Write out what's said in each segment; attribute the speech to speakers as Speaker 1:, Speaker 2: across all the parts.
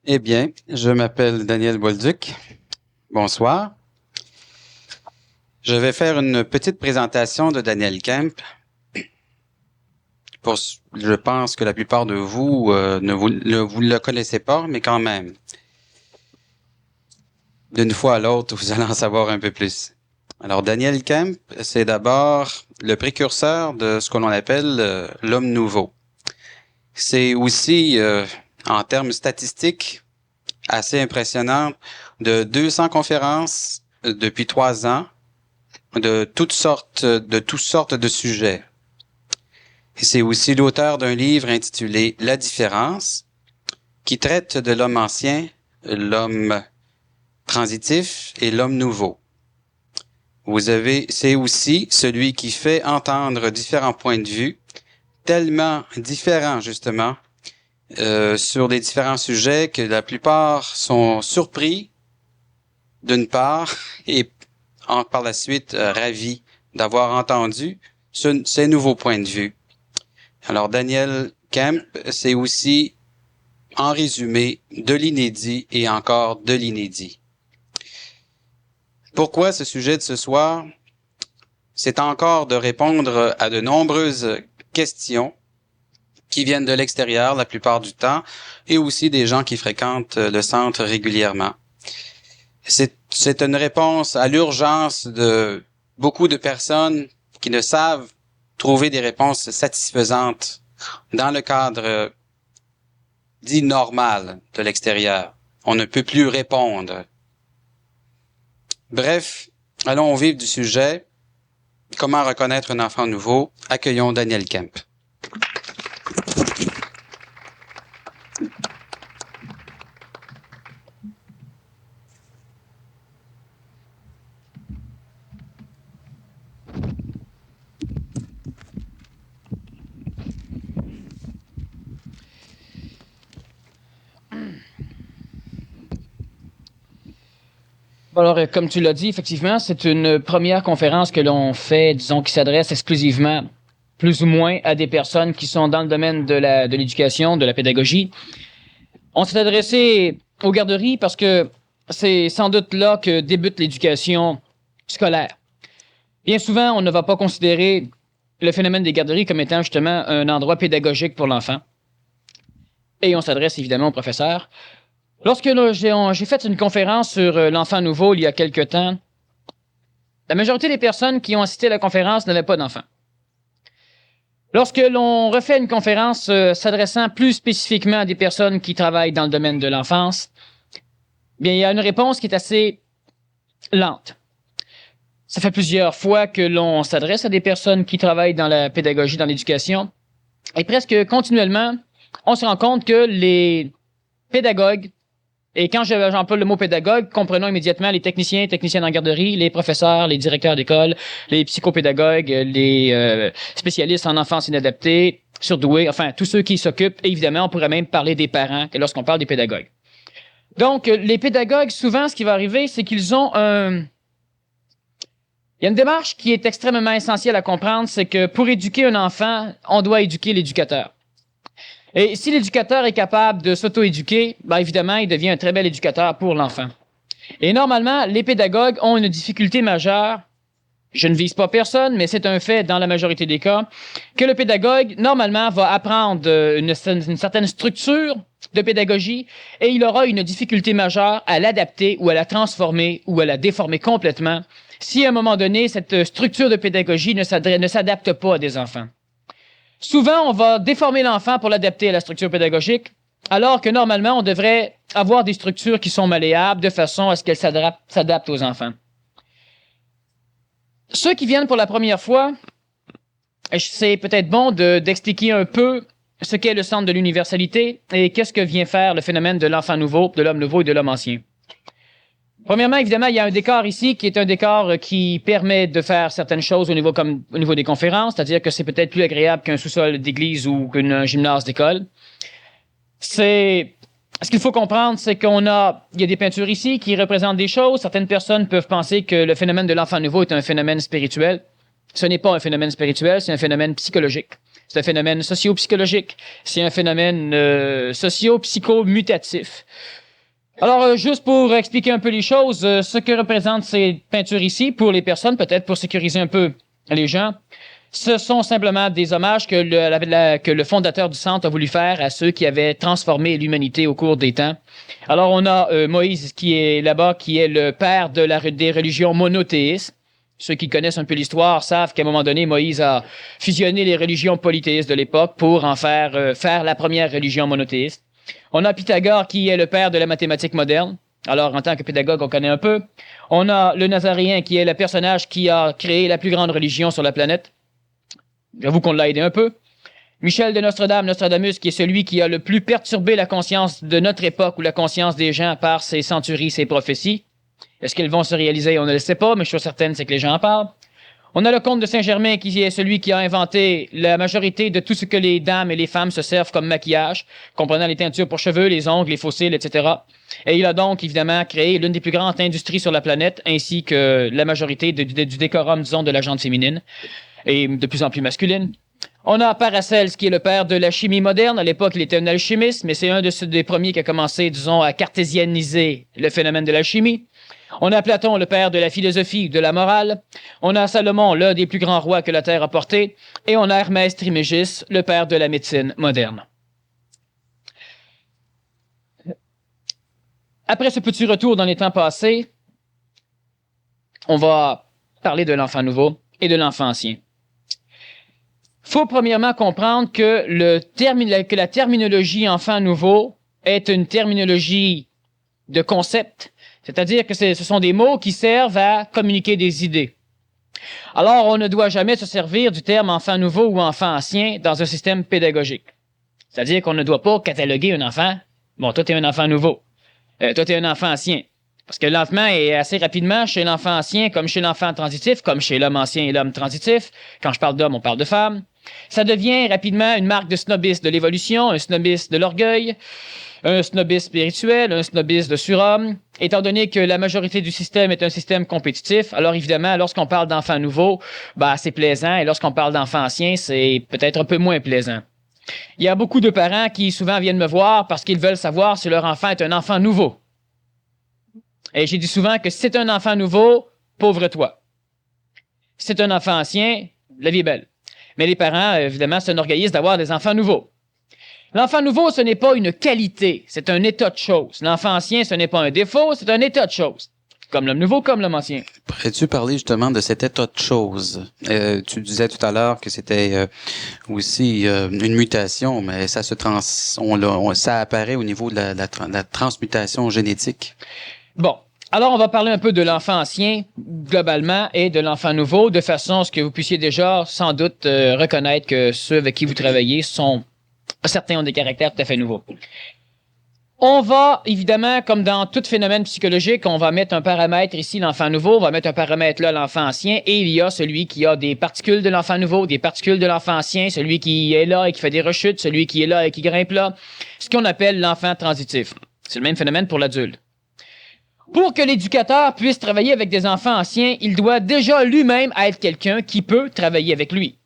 Speaker 1: Eh bien, je m'appelle Daniel Bolduc. Bonsoir. Je vais faire une petite présentation de Daniel Kemp. Je pense que la plupart de vous vous ne le connaissez pas, mais quand même. D'une fois à l'autre, vous allez en savoir un peu plus. Alors, Daniel Kemp, c'est d'abord le précurseur de ce que l'on appelle l'homme nouveau. C'est aussi, en termes statistiques, assez impressionnant, de 200 conférences depuis 3 ans, de toutes sortes de sujets. C'est aussi l'auteur d'un livre intitulé La différence, qui traite de l'homme ancien, l'homme transitif et l'homme nouveau. C'est aussi celui qui fait entendre différents points de vue, tellement différents justement, sur des différents sujets que la plupart sont surpris d'une part et par la suite ravis d'avoir entendu ces nouveaux points de vue. Alors Daniel Kemp, c'est aussi en résumé de l'inédit et encore de l'inédit. Pourquoi ce sujet de ce soir? C'est encore de répondre à de nombreuses questions qui viennent de l'extérieur la plupart du temps et aussi des gens qui fréquentent le centre régulièrement. C'est une réponse à l'urgence de beaucoup de personnes qui ne savent trouver des réponses satisfaisantes dans le cadre dit normal de l'extérieur. On ne peut plus répondre. Bref, allons au vif du sujet. Comment reconnaître un enfant nouveau? Accueillons Daniel Kemp.
Speaker 2: Bon, alors, comme tu l'as dit, effectivement, c'est une première conférence que l'on fait, disons, qui s'adresse exclusivement, plus ou moins, à des personnes qui sont dans le domaine de l'éducation, de la pédagogie. On s'est adressé aux garderies parce que c'est sans doute là que débute l'éducation scolaire. Bien souvent, on ne va pas considérer le phénomène des garderies comme étant justement un endroit pédagogique pour l'enfant. Et on s'adresse évidemment aux professeurs. Lorsque j'ai fait une conférence sur l'enfant nouveau il y a quelque temps, la majorité des personnes qui ont assisté à la conférence n'avaient pas d'enfants. Lorsque l'on refait une conférence s'adressant plus spécifiquement à des personnes qui travaillent dans le domaine de l'enfance, bien, il y a une réponse qui est assez lente. Ça fait plusieurs fois que l'on s'adresse à des personnes qui travaillent dans la pédagogie, dans l'éducation, et presque continuellement, on se rend compte que les pédagogues, et quand j'emploie le mot pédagogue, comprenons immédiatement les techniciens, techniciennes en garderie, les professeurs, les directeurs d'école, les psychopédagogues, les spécialistes en enfance inadaptée, surdoués, enfin, tous ceux qui s'occupent. Et évidemment, on pourrait même parler des parents lorsqu'on parle des pédagogues. Donc, les pédagogues, souvent, ce qui va arriver, c'est qu'ils ont il y a une démarche qui est extrêmement essentielle à comprendre, c'est que pour éduquer un enfant, on doit éduquer l'éducateur. Et si l'éducateur est capable de s'auto-éduquer, bien évidemment, il devient un très bel éducateur pour l'enfant. Et normalement, les pédagogues ont une difficulté majeure. Je ne vise pas personne, mais c'est un fait dans la majorité des cas, que le pédagogue, normalement, va apprendre une certaine structure de pédagogie et il aura une difficulté majeure à l'adapter ou à la transformer ou à la déformer complètement si à un moment donné, cette structure de pédagogie ne s'adapte pas à des enfants. Souvent, on va déformer l'enfant pour l'adapter à la structure pédagogique, alors que normalement, on devrait avoir des structures qui sont malléables de façon à ce qu'elles s'adaptent aux enfants. Ceux qui viennent pour la première fois, c'est peut-être bon d'expliquer un peu ce qu'est le centre de l'universalité et qu'est-ce que vient faire le phénomène de l'enfant nouveau, de l'homme nouveau et de l'homme ancien. Premièrement, évidemment, il y a un décor ici qui est un décor qui permet de faire certaines choses au niveau des conférences, c'est-à-dire que c'est peut-être plus agréable qu'un sous-sol d'église ou qu'un gymnase d'école. Ce qu'il faut comprendre, c'est il y a des peintures ici qui représentent des choses. Certaines personnes peuvent penser que le phénomène de l'enfant nouveau est un phénomène spirituel. Ce n'est pas un phénomène spirituel, c'est un phénomène psychologique. C'est un phénomène socio-psychologique. C'est un phénomène socio-psycho-mutatif. Alors, juste pour expliquer un peu les choses, ce que représentent ces peintures ici, pour les personnes, peut-être pour sécuriser un peu les gens, ce sont simplement des hommages que le fondateur du centre a voulu faire à ceux qui avaient transformé l'humanité au cours des temps. Alors, on a Moïse qui est là-bas, qui est le père des religions monothéistes. Ceux qui connaissent un peu l'histoire savent qu'à un moment donné, Moïse a fusionné les religions polythéistes de l'époque pour en faire la première religion monothéiste. On a Pythagore qui est le père de la mathématique moderne. Alors, en tant que pédagogue, on connaît un peu. On a le Nazaréen qui est le personnage qui a créé la plus grande religion sur la planète. J'avoue qu'on l'a aidé un peu. Michel de Nostradamus, qui est celui qui a le plus perturbé la conscience de notre époque ou la conscience des gens par ses centuries, ses prophéties. Est-ce qu'elles vont se réaliser? On ne le sait pas, mais je suis certaine, c'est que les gens en parlent. On a le comte de Saint-Germain, qui est celui qui a inventé la majorité de tout ce que les dames et les femmes se servent comme maquillage, comprenant les teintures pour cheveux, les ongles, les faux cils, etc. Et il a donc, évidemment, créé l'une des plus grandes industries sur la planète, ainsi que la majorité du décorum, disons, de la gente féminine, et de plus en plus masculine. On a Paracelse, qui est le père de la chimie moderne. À l'époque, il était un alchimiste, mais c'est un des premiers qui a commencé, disons, à cartésianiser le phénomène de l'alchimie. On a Platon, le père de la philosophie, de la morale. On a Salomon, l'un des plus grands rois que la Terre a porté. Et on a Hermès Trismégis, le père de la médecine moderne. Après ce petit retour dans les temps passés, on va parler de l'enfant nouveau et de l'enfant ancien. Faut premièrement comprendre que la terminologie enfant nouveau est une terminologie de concept, c'est-à-dire que ce sont des mots qui servent à communiquer des idées. Alors, on ne doit jamais se servir du terme enfant nouveau ou enfant ancien dans un système pédagogique. C'est-à-dire qu'on ne doit pas cataloguer un enfant. Bon, toi, t'es un enfant nouveau. Toi, t'es un enfant ancien. Parce que l'enfant est assez rapidement chez l'enfant ancien, comme chez l'enfant transitif, comme chez l'homme ancien et l'homme transitif. Quand je parle d'homme, on parle de femme. Ça devient rapidement une marque de snobisme de l'évolution, un snobisme de l'orgueil, un snobisme spirituel, un snobisme de surhomme. Étant donné que la majorité du système est un système compétitif, alors évidemment, lorsqu'on parle d'enfant nouveau, c'est plaisant, et lorsqu'on parle d'enfant ancien, c'est peut-être un peu moins plaisant. Il y a beaucoup de parents qui souvent viennent me voir parce qu'ils veulent savoir si leur enfant est un enfant nouveau. Et j'ai dit souvent que si c'est un enfant nouveau, pauvre toi. Si c'est un enfant ancien, la vie est belle. Mais les parents, évidemment, s'enorgueillissent d'avoir des enfants nouveaux. L'enfant nouveau, ce n'est pas une qualité, c'est un état de choses. L'enfant ancien, ce n'est pas un défaut, c'est un état de choses. Comme l'homme nouveau, comme l'homme ancien.
Speaker 1: Pourrais-tu parler justement de cet état de choses? Tu disais tout à l'heure que c'était aussi une mutation, mais ça ça apparaît au niveau de la transmutation génétique.
Speaker 2: Bon. Alors, on va parler un peu de l'enfant ancien, globalement, et de l'enfant nouveau, de façon à ce que vous puissiez déjà, sans doute, reconnaître que ceux avec qui vous travaillez certains ont des caractères tout à fait nouveaux. On va, évidemment, comme dans tout phénomène psychologique, on va mettre un paramètre ici, l'enfant nouveau, on va mettre un paramètre là, l'enfant ancien, et il y a celui qui a des particules de l'enfant nouveau, des particules de l'enfant ancien, celui qui est là et qui fait des rechutes, celui qui est là et qui grimpe là, ce qu'on appelle l'enfant transitif. C'est le même phénomène pour l'adulte. Pour que l'éducateur puisse travailler avec des enfants anciens, il doit déjà lui-même être quelqu'un qui peut travailler avec lui.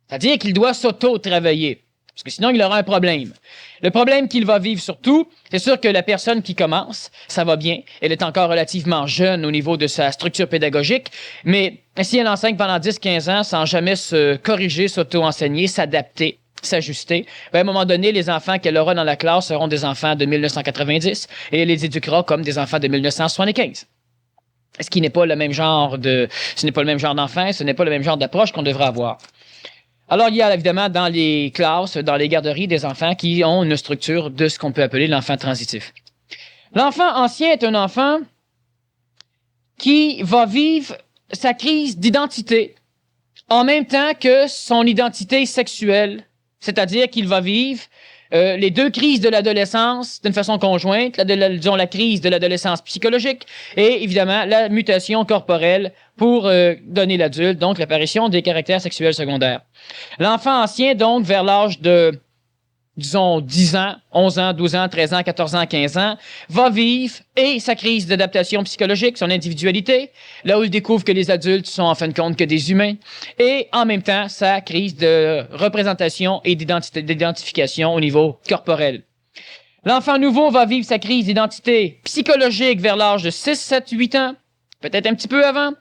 Speaker 2: C'est-à-dire qu'il doit s'auto-travailler. Parce que sinon, il aura un problème. Le problème qu'il va vivre surtout, c'est sûr que la personne qui commence, ça va bien. Elle est encore relativement jeune au niveau de sa structure pédagogique. Mais si elle enseigne pendant 10-15 ans sans jamais se corriger, s'auto-enseigner, s'adapter, s'ajuster, à un moment donné, les enfants qu'elle aura dans la classe seront des enfants de 1990 et elle les éduquera comme des enfants de 1975. Ce qui n'est pas le même genre d'enfant, ce n'est pas le même genre d'approche qu'on devrait avoir. Alors, il y a évidemment dans les classes, dans les garderies, des enfants qui ont une structure de ce qu'on peut appeler l'enfant transitif. L'enfant ancien est un enfant qui va vivre sa crise d'identité en même temps que son identité sexuelle. C'est-à-dire qu'il va vivre les deux crises de l'adolescence d'une façon conjointe, disons la crise de l'adolescence psychologique et évidemment la mutation corporelle pour donner l'adulte, donc l'apparition des caractères sexuels secondaires. L'enfant ancien, donc, vers l'âge de disons 10 ans, 11 ans, 12 ans, 13 ans, 14 ans, 15 ans, va vivre et sa crise d'adaptation psychologique, son individualité, là où il découvre que les adultes sont en fin de compte que des humains, et en même temps sa crise de représentation et d'identification au niveau corporel. L'enfant nouveau va vivre sa crise d'identité psychologique vers l'âge de 6, 7, 8 ans, peut-être un petit peu avant,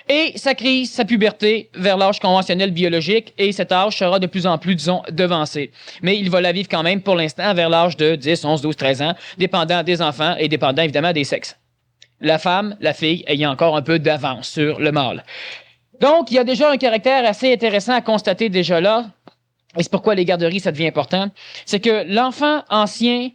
Speaker 2: et sa crise, sa puberté vers l'âge conventionnel biologique, et cet âge sera de plus en plus, disons, devancé. Mais il va la vivre quand même pour l'instant vers l'âge de 10, 11, 12, 13 ans, dépendant des enfants et dépendant évidemment des sexes. La femme, la fille, ayant encore un peu d'avance sur le mâle. Donc, il y a déjà un caractère assez intéressant à constater déjà là, et c'est pourquoi les garderies, ça devient important, c'est que l'enfant ancien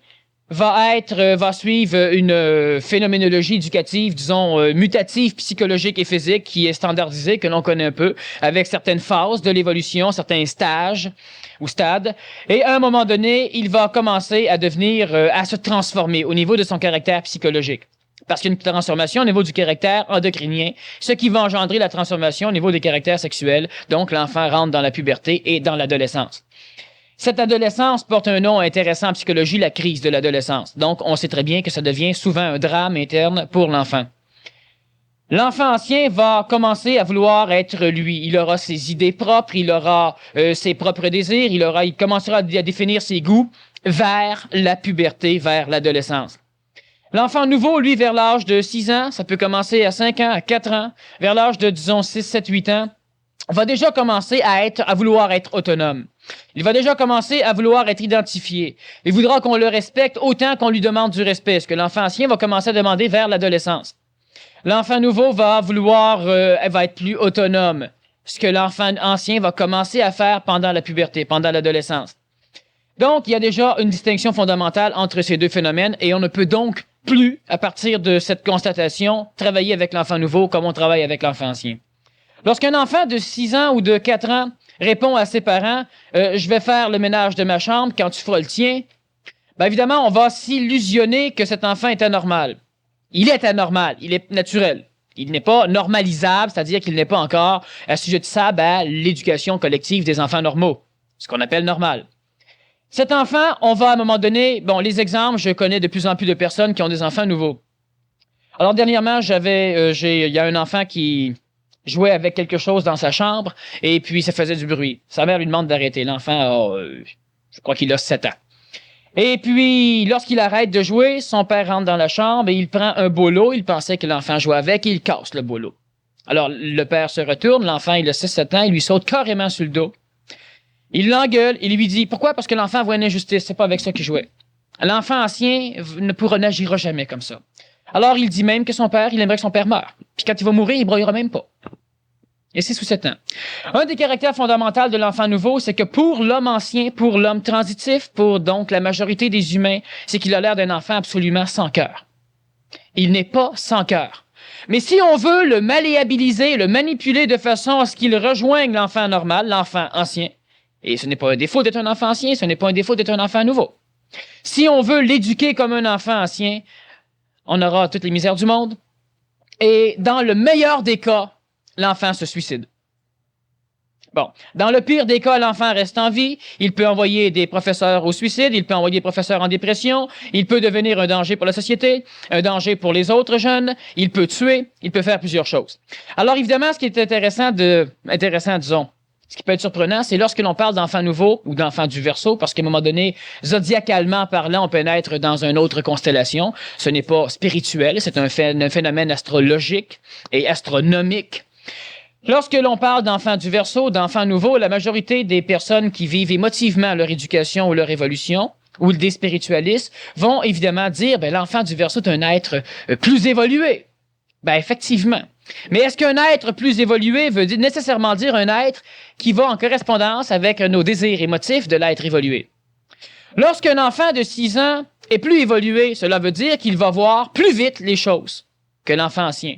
Speaker 2: va suivre une phénoménologie éducative, disons, mutative, psychologique et physique qui est standardisée, que l'on connaît un peu, avec certaines phases de l'évolution, certains stages ou stades. Et à un moment donné, il va commencer à devenir, à se transformer au niveau de son caractère psychologique. Parce qu'il y a une transformation au niveau du caractère endocrinien, ce qui va engendrer la transformation au niveau des caractères sexuels. Donc, l'enfant rentre dans la puberté et dans l'adolescence. Cette adolescence porte un nom intéressant en psychologie, la crise de l'adolescence. Donc, on sait très bien que ça devient souvent un drame interne pour l'enfant. L'enfant ancien va commencer à vouloir être lui. Il aura ses idées propres, il aura ses propres désirs, il commencera à définir ses goûts vers la puberté, vers l'adolescence. L'enfant nouveau, lui, vers l'âge de 6 ans, ça peut commencer à 5 ans, à 4 ans, vers l'âge de, disons, 6, 7, 8 ans, va déjà commencer à vouloir être autonome. Il va déjà commencer à vouloir être identifié. Il voudra qu'on le respecte autant qu'on lui demande du respect, ce que l'enfant ancien va commencer à demander vers l'adolescence. L'enfant nouveau va va être plus autonome, ce que l'enfant ancien va commencer à faire pendant la puberté, pendant l'adolescence. Donc, il y a déjà une distinction fondamentale entre ces deux phénomènes et on ne peut donc plus, à partir de cette constatation, travailler avec l'enfant nouveau comme on travaille avec l'enfant ancien. Lorsqu'un enfant de 6 ans ou de 4 ans répond à ses parents « Je vais faire le ménage de ma chambre quand tu feras le tien », bien évidemment, on va s'illusionner que cet enfant est anormal. Il est anormal, il est naturel. Il n'est pas normalisable, c'est-à-dire qu'il n'est pas encore assujettissable à l'éducation collective des enfants normaux, ce qu'on appelle normal. Cet enfant, on va à un moment donné, les exemples, je connais de plus en plus de personnes qui ont des enfants nouveaux. Alors dernièrement, il y a un enfant qui jouait avec quelque chose dans sa chambre et puis ça faisait du bruit. Sa mère lui demande d'arrêter. L'enfant je crois qu'il a 7 ans. Et puis, lorsqu'il arrête de jouer, son père rentre dans la chambre et il prend un bolo. Il pensait que l'enfant jouait avec et il casse le bolo. Alors, le père se retourne, l'enfant, il a 6-7 ans, il lui saute carrément sur le dos. Il l'engueule, il lui dit, pourquoi? Parce que l'enfant voit une injustice, c'est pas avec ça qu'il jouait. L'enfant ancien n'agira jamais comme ça. Alors, il dit même que son père, il aimerait que son père meure. Puis quand il va mourir, il broyera même pas. Et c'est sous 7 ans. Un des caractères fondamentaux de l'enfant nouveau, c'est que pour l'homme ancien, pour l'homme transitif, pour donc la majorité des humains, c'est qu'il a l'air d'un enfant absolument sans cœur. Il n'est pas sans cœur. Mais si on veut le malléabiliser, le manipuler de façon à ce qu'il rejoigne l'enfant normal, l'enfant ancien, et ce n'est pas un défaut d'être un enfant ancien, ce n'est pas un défaut d'être un enfant nouveau. Si on veut l'éduquer comme un enfant ancien, on aura toutes les misères du monde. Et dans le meilleur des cas, l'enfant se suicide. Bon, dans le pire des cas, l'enfant reste en vie, il peut envoyer des professeurs au suicide, il peut envoyer des professeurs en dépression, il peut devenir un danger pour la société, un danger pour les autres jeunes, il peut tuer, il peut faire plusieurs choses. Alors évidemment, ce qui est intéressant, disons, ce qui peut être surprenant, c'est lorsque l'on parle d'enfants nouveaux ou d'enfants du Verseau, parce qu'à un moment donné, zodiacalement parlant, on peut naître dans une autre constellation. Ce n'est pas spirituel, c'est un phénomène astrologique et astronomique. Lorsque l'on parle d'enfants du Verseau, d'enfants nouveaux, la majorité des personnes qui vivent émotivement leur éducation ou leur évolution, ou des spiritualistes, vont évidemment dire, l'enfant du Verseau est un être plus évolué. Effectivement. Mais est-ce qu'un être plus évolué veut nécessairement dire un être qui va en correspondance avec nos désirs émotifs de l'être évolué? Lorsqu'un enfant de 6 ans est plus évolué, cela veut dire qu'il va voir plus vite les choses que l'enfant ancien.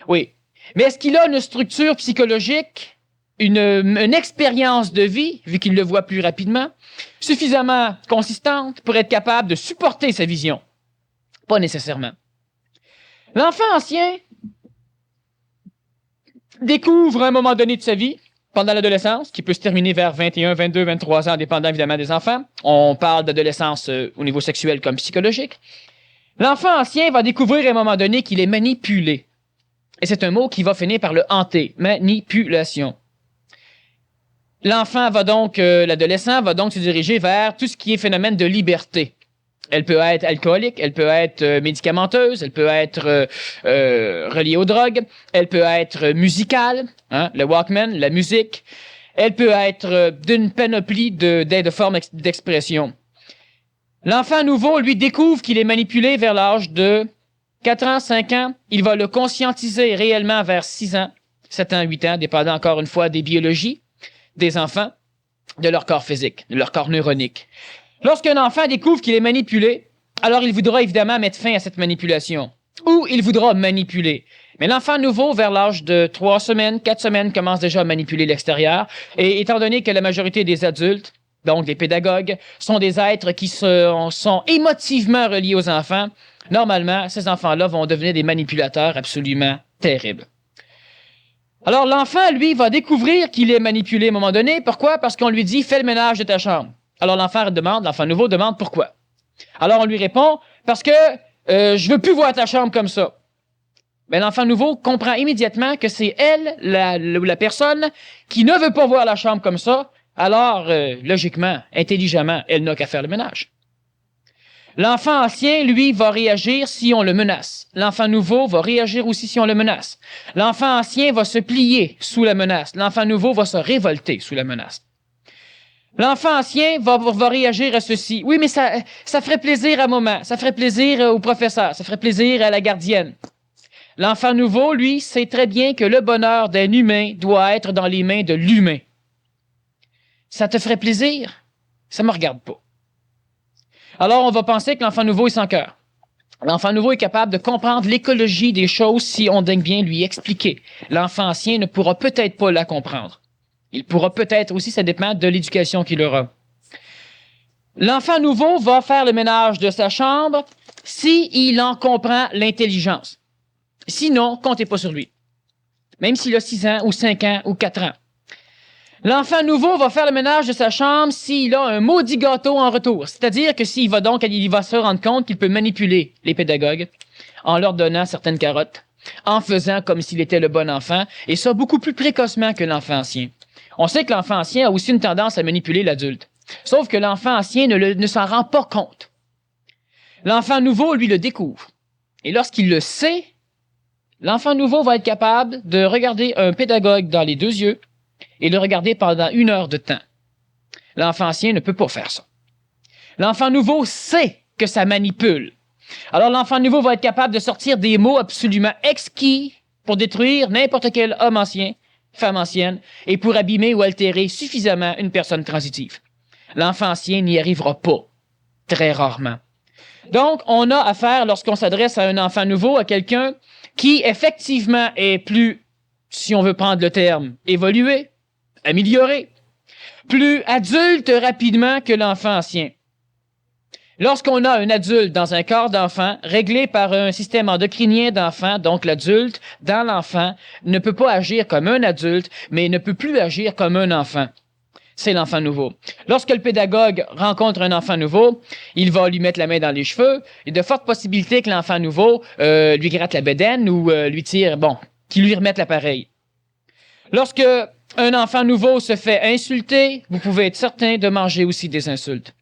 Speaker 2: Oui. Mais est-ce qu'il a une structure psychologique, une expérience de vie, vu qu'il le voit plus rapidement, suffisamment consistante pour être capable de supporter sa vision? Pas nécessairement. L'enfant ancien découvre à un moment donné de sa vie pendant l'adolescence, qui peut se terminer vers 21, 22, 23 ans, dépendant évidemment des enfants. On parle d'adolescence au niveau sexuel comme psychologique. L'enfant ancien va découvrir à un moment donné qu'il est manipulé. Et c'est un mot qui va finir par le hanter. Manipulation. L'enfant va donc, l'adolescent va donc se diriger vers tout ce qui est phénomène de liberté. Elle peut être alcoolique, elle peut être médicamenteuse, elle peut être reliée aux drogues, elle peut être musicale, hein, le Walkman, la musique. Elle peut être d'une panoplie de formes d'expression. L'enfant nouveau, lui, découvre qu'il est manipulé vers l'âge de 4 ans, 5 ans. Il va le conscientiser réellement vers 6 ans, 7 ans, 8 ans, dépendant encore une fois des biologies des enfants, de leur corps physique, de leur corps neuronique. Lorsqu'un enfant découvre qu'il est manipulé, alors il voudra évidemment mettre fin à cette manipulation. Ou il voudra manipuler. Mais l'enfant nouveau, vers l'âge de 3 semaines, 4 semaines, commence déjà à manipuler l'extérieur. Et étant donné que la majorité des adultes, donc les pédagogues, sont des êtres qui sont émotivement reliés aux enfants, normalement, ces enfants-là vont devenir des manipulateurs absolument terribles. Alors l'enfant, lui, va découvrir qu'il est manipulé à un moment donné. Pourquoi? Parce qu'on lui dit « fais le ménage de ta chambre ». Alors l'enfant nouveau demande pourquoi. Alors on lui répond « parce que je veux plus voir ta chambre comme ça ». Mais l'enfant nouveau comprend immédiatement que c'est elle, la personne, qui ne veut pas voir la chambre comme ça. Alors, logiquement, intelligemment, elle n'a qu'à faire le ménage. L'enfant ancien, lui, va réagir si on le menace. L'enfant nouveau va réagir aussi si on le menace. L'enfant ancien va se plier sous la menace. L'enfant nouveau va se révolter sous la menace. L'enfant ancien va réagir à ceci. Oui, mais ça ferait plaisir à maman, ça ferait plaisir au professeur, ça ferait plaisir à la gardienne. L'enfant nouveau, lui, sait très bien que le bonheur d'un humain doit être dans les mains de l'humain. Ça te ferait plaisir? Ça me regarde pas. Alors, on va penser que l'enfant nouveau est sans cœur. L'enfant nouveau est capable de comprendre l'écologie des choses si on daigne bien lui expliquer. L'enfant ancien ne pourra peut-être pas la comprendre. Il pourra peut-être aussi, ça dépend de l'éducation qu'il aura. L'enfant nouveau va faire le ménage de sa chambre s'il en comprend l'intelligence. Sinon, comptez pas sur lui. Même s'il a 6 ans ou 5 ans ou 4 ans. L'enfant nouveau va faire le ménage de sa chambre s'il a un maudit gâteau en retour. C'est-à-dire que il va se rendre compte qu'il peut manipuler les pédagogues en leur donnant certaines carottes, en faisant comme s'il était le bon enfant, et ça beaucoup plus précocement que l'enfant ancien. On sait que l'enfant ancien a aussi une tendance à manipuler l'adulte. Sauf que l'enfant ancien ne s'en rend pas compte. L'enfant nouveau, lui, le découvre. Et lorsqu'il le sait, l'enfant nouveau va être capable de regarder un pédagogue dans les 2 yeux et le regarder pendant 1 heure de temps. L'enfant ancien ne peut pas faire ça. L'enfant nouveau sait que ça manipule. Alors l'enfant nouveau va être capable de sortir des mots absolument exquis pour détruire n'importe quel homme ancien, femme ancienne, et pour abîmer ou altérer suffisamment une personne transitive. L'enfant ancien n'y arrivera pas, très rarement. Donc, on a affaire, lorsqu'on s'adresse à un enfant nouveau, à quelqu'un qui, effectivement, est plus, si on veut prendre le terme, évolué, amélioré, plus adulte rapidement que l'enfant ancien. Lorsqu'on a un adulte dans un corps d'enfant, réglé par un système endocrinien d'enfant, donc l'adulte, dans l'enfant, ne peut pas agir comme un adulte, mais ne peut plus agir comme un enfant. C'est l'enfant nouveau. Lorsque le pédagogue rencontre un enfant nouveau, il va lui mettre la main dans les cheveux. Il y a de fortes possibilités que l'enfant nouveau lui gratte la bédaine ou lui tire, qu'il lui remette l'appareil. Lorsque un enfant nouveau se fait insulter, vous pouvez être certain de manger aussi des insultes.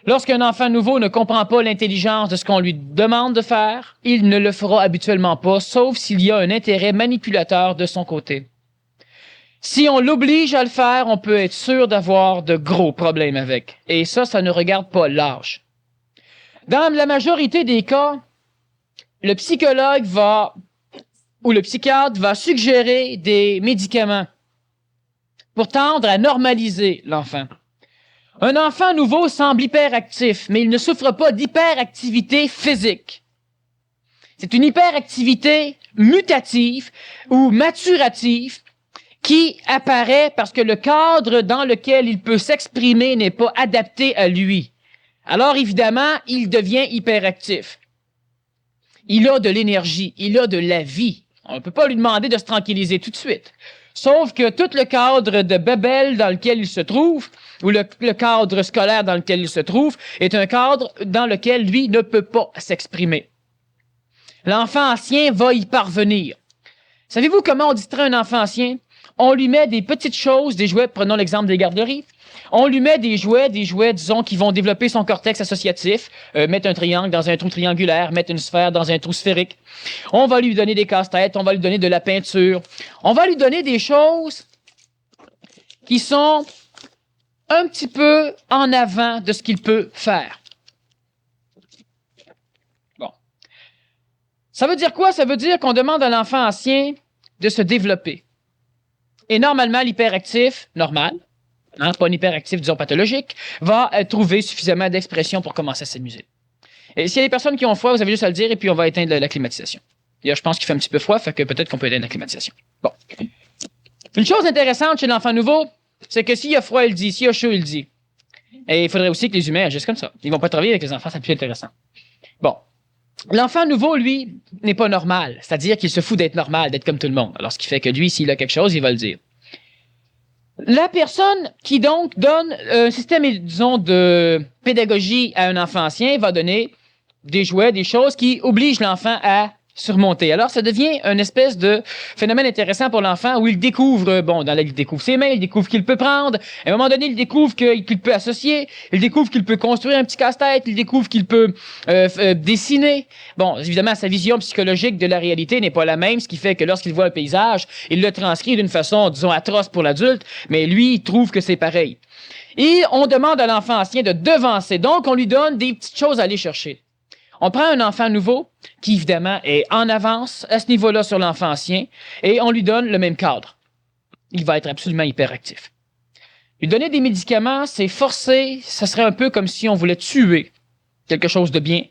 Speaker 2: Lorsqu'un enfant nouveau ne comprend pas l'intelligence de ce qu'on lui demande de faire, il ne le fera habituellement pas, sauf s'il y a un intérêt manipulateur de son côté. Si on l'oblige à le faire, on peut être sûr d'avoir de gros problèmes avec. Et ça ne regarde pas l'âge. Dans la majorité des cas, le psychologue ou le psychiatre va suggérer des médicaments pour tendre à normaliser l'enfant. Un enfant nouveau semble hyperactif, mais il ne souffre pas d'hyperactivité physique. C'est une hyperactivité mutative ou maturative qui apparaît parce que le cadre dans lequel il peut s'exprimer n'est pas adapté à lui. Alors évidemment, il devient hyperactif. Il a de l'énergie, il a de la vie. On ne peut pas lui demander de se tranquilliser tout de suite. Sauf que tout le cadre de Babel dans lequel il se trouve, ou le cadre scolaire dans lequel il se trouve, est un cadre dans lequel lui ne peut pas s'exprimer. L'enfant ancien va y parvenir. Savez-vous comment on distrait un enfant ancien? On lui met des petites choses, des jouets, prenons l'exemple des garderies. On lui met des jouets, disons, qui vont développer son cortex associatif, mettre un triangle dans un trou triangulaire, mettre une sphère dans un trou sphérique. On va lui donner des casse-têtes, on va lui donner de la peinture. On va lui donner des choses qui sont un petit peu en avant de ce qu'il peut faire. Bon. Ça veut dire quoi? Ça veut dire qu'on demande à l'enfant ancien de se développer. Et normalement, l'hyperactif, normal, pas un hyperactif, disons, pathologique, va trouver suffisamment d'expression pour commencer à s'amuser. Et s'il y a des personnes qui ont froid, vous avez juste à le dire et puis on va éteindre la climatisation. D'ailleurs, je pense qu'il fait un petit peu froid, fait que peut-être qu'on peut éteindre la climatisation. Bon. Une chose intéressante chez l'enfant nouveau, c'est que s'il y a froid, il le dit. S'il y a chaud, il le dit. Et il faudrait aussi que les humains agissent comme ça. Ils vont pas travailler avec les enfants, c'est plus intéressant. Bon. L'enfant nouveau, lui, n'est pas normal. C'est-à-dire qu'il se fout d'être normal, d'être comme tout le monde. Alors, ce qui fait que lui, s'il a quelque chose, il va le dire. La personne qui, donc, donne un système, disons, de pédagogie à un enfant ancien va donner des jouets, des choses qui obligent l'enfant à surmonter. Alors, ça devient une espèce de phénomène intéressant pour l'enfant où il découvre, il découvre ses mains, il découvre qu'il peut prendre. À un moment donné, il découvre qu'il peut associer, il découvre qu'il peut construire un petit casse-tête, il découvre qu'il peut dessiner. Bon, évidemment, sa vision psychologique de la réalité n'est pas la même, ce qui fait que lorsqu'il voit un paysage, il le transcrit d'une façon, disons, atroce pour l'adulte, mais lui, il trouve que c'est pareil. Et on demande à l'enfant ancien de devancer. Donc, on lui donne des petites choses à aller chercher. On prend un enfant nouveau, qui évidemment est en avance à ce niveau-là sur l'enfant ancien, et on lui donne le même cadre. Il va être absolument hyperactif. Lui donner des médicaments, c'est forcé, ça serait un peu comme si on voulait tuer quelque chose de bien,